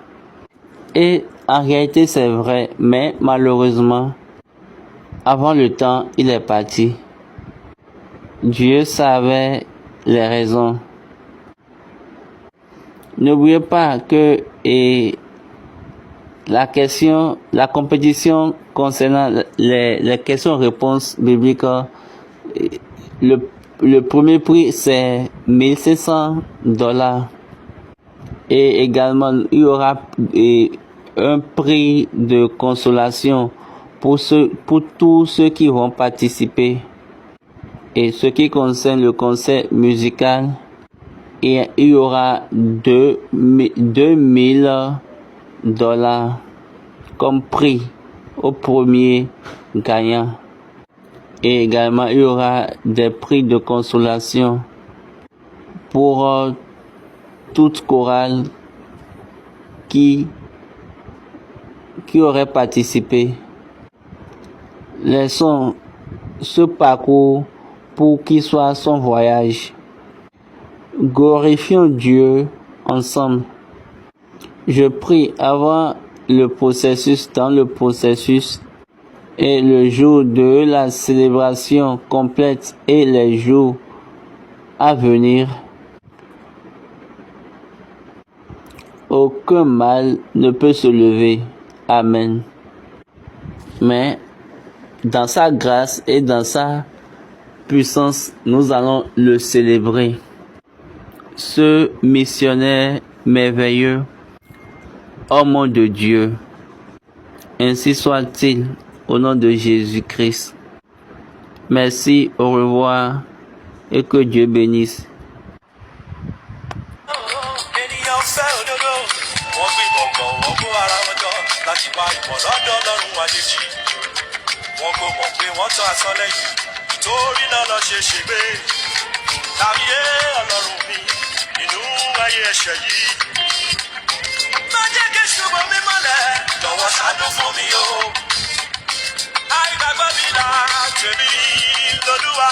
Et en réalité, c'est vrai, mais malheureusement, avant le temps, il est parti. Dieu savait les raisons. N'oubliez pas que la compétition concernant les questions-réponses bibliques, le premier prix c'est $1,500 et également il y aura un prix de consolation pour tous ceux qui vont participer. Et ce qui concerne le concert musical, il y aura $2,000 comme prix au premier gagnant. Et également, il y aura des prix de consolation pour toute chorale qui aurait participé. Laissons ce parcours pour qu'il soit son voyage. Glorifions Dieu ensemble. Je prie dans le processus et le jour de la célébration complète et les jours à venir. Aucun mal ne peut se lever. Amen. Mais dans sa grâce et dans sa puissance, nous allons le célébrer. Ce missionnaire merveilleux, homme de Dieu, ainsi soit-il, au nom de Jésus-Christ. Merci, au revoir et que Dieu bénisse. Torí náà lọ ṣe ṣègbè tàbí Ọlọ́run mi nínú ayé ẹ̀ṣẹ̀ yìí. Má jẹ́ kí ṣùgbọ́n mi mọ́lẹ̀ lọ́wọ́ ṣàánú fún mi o. Àìgbàgbọ́ mi là tèmi lọ́lúwa.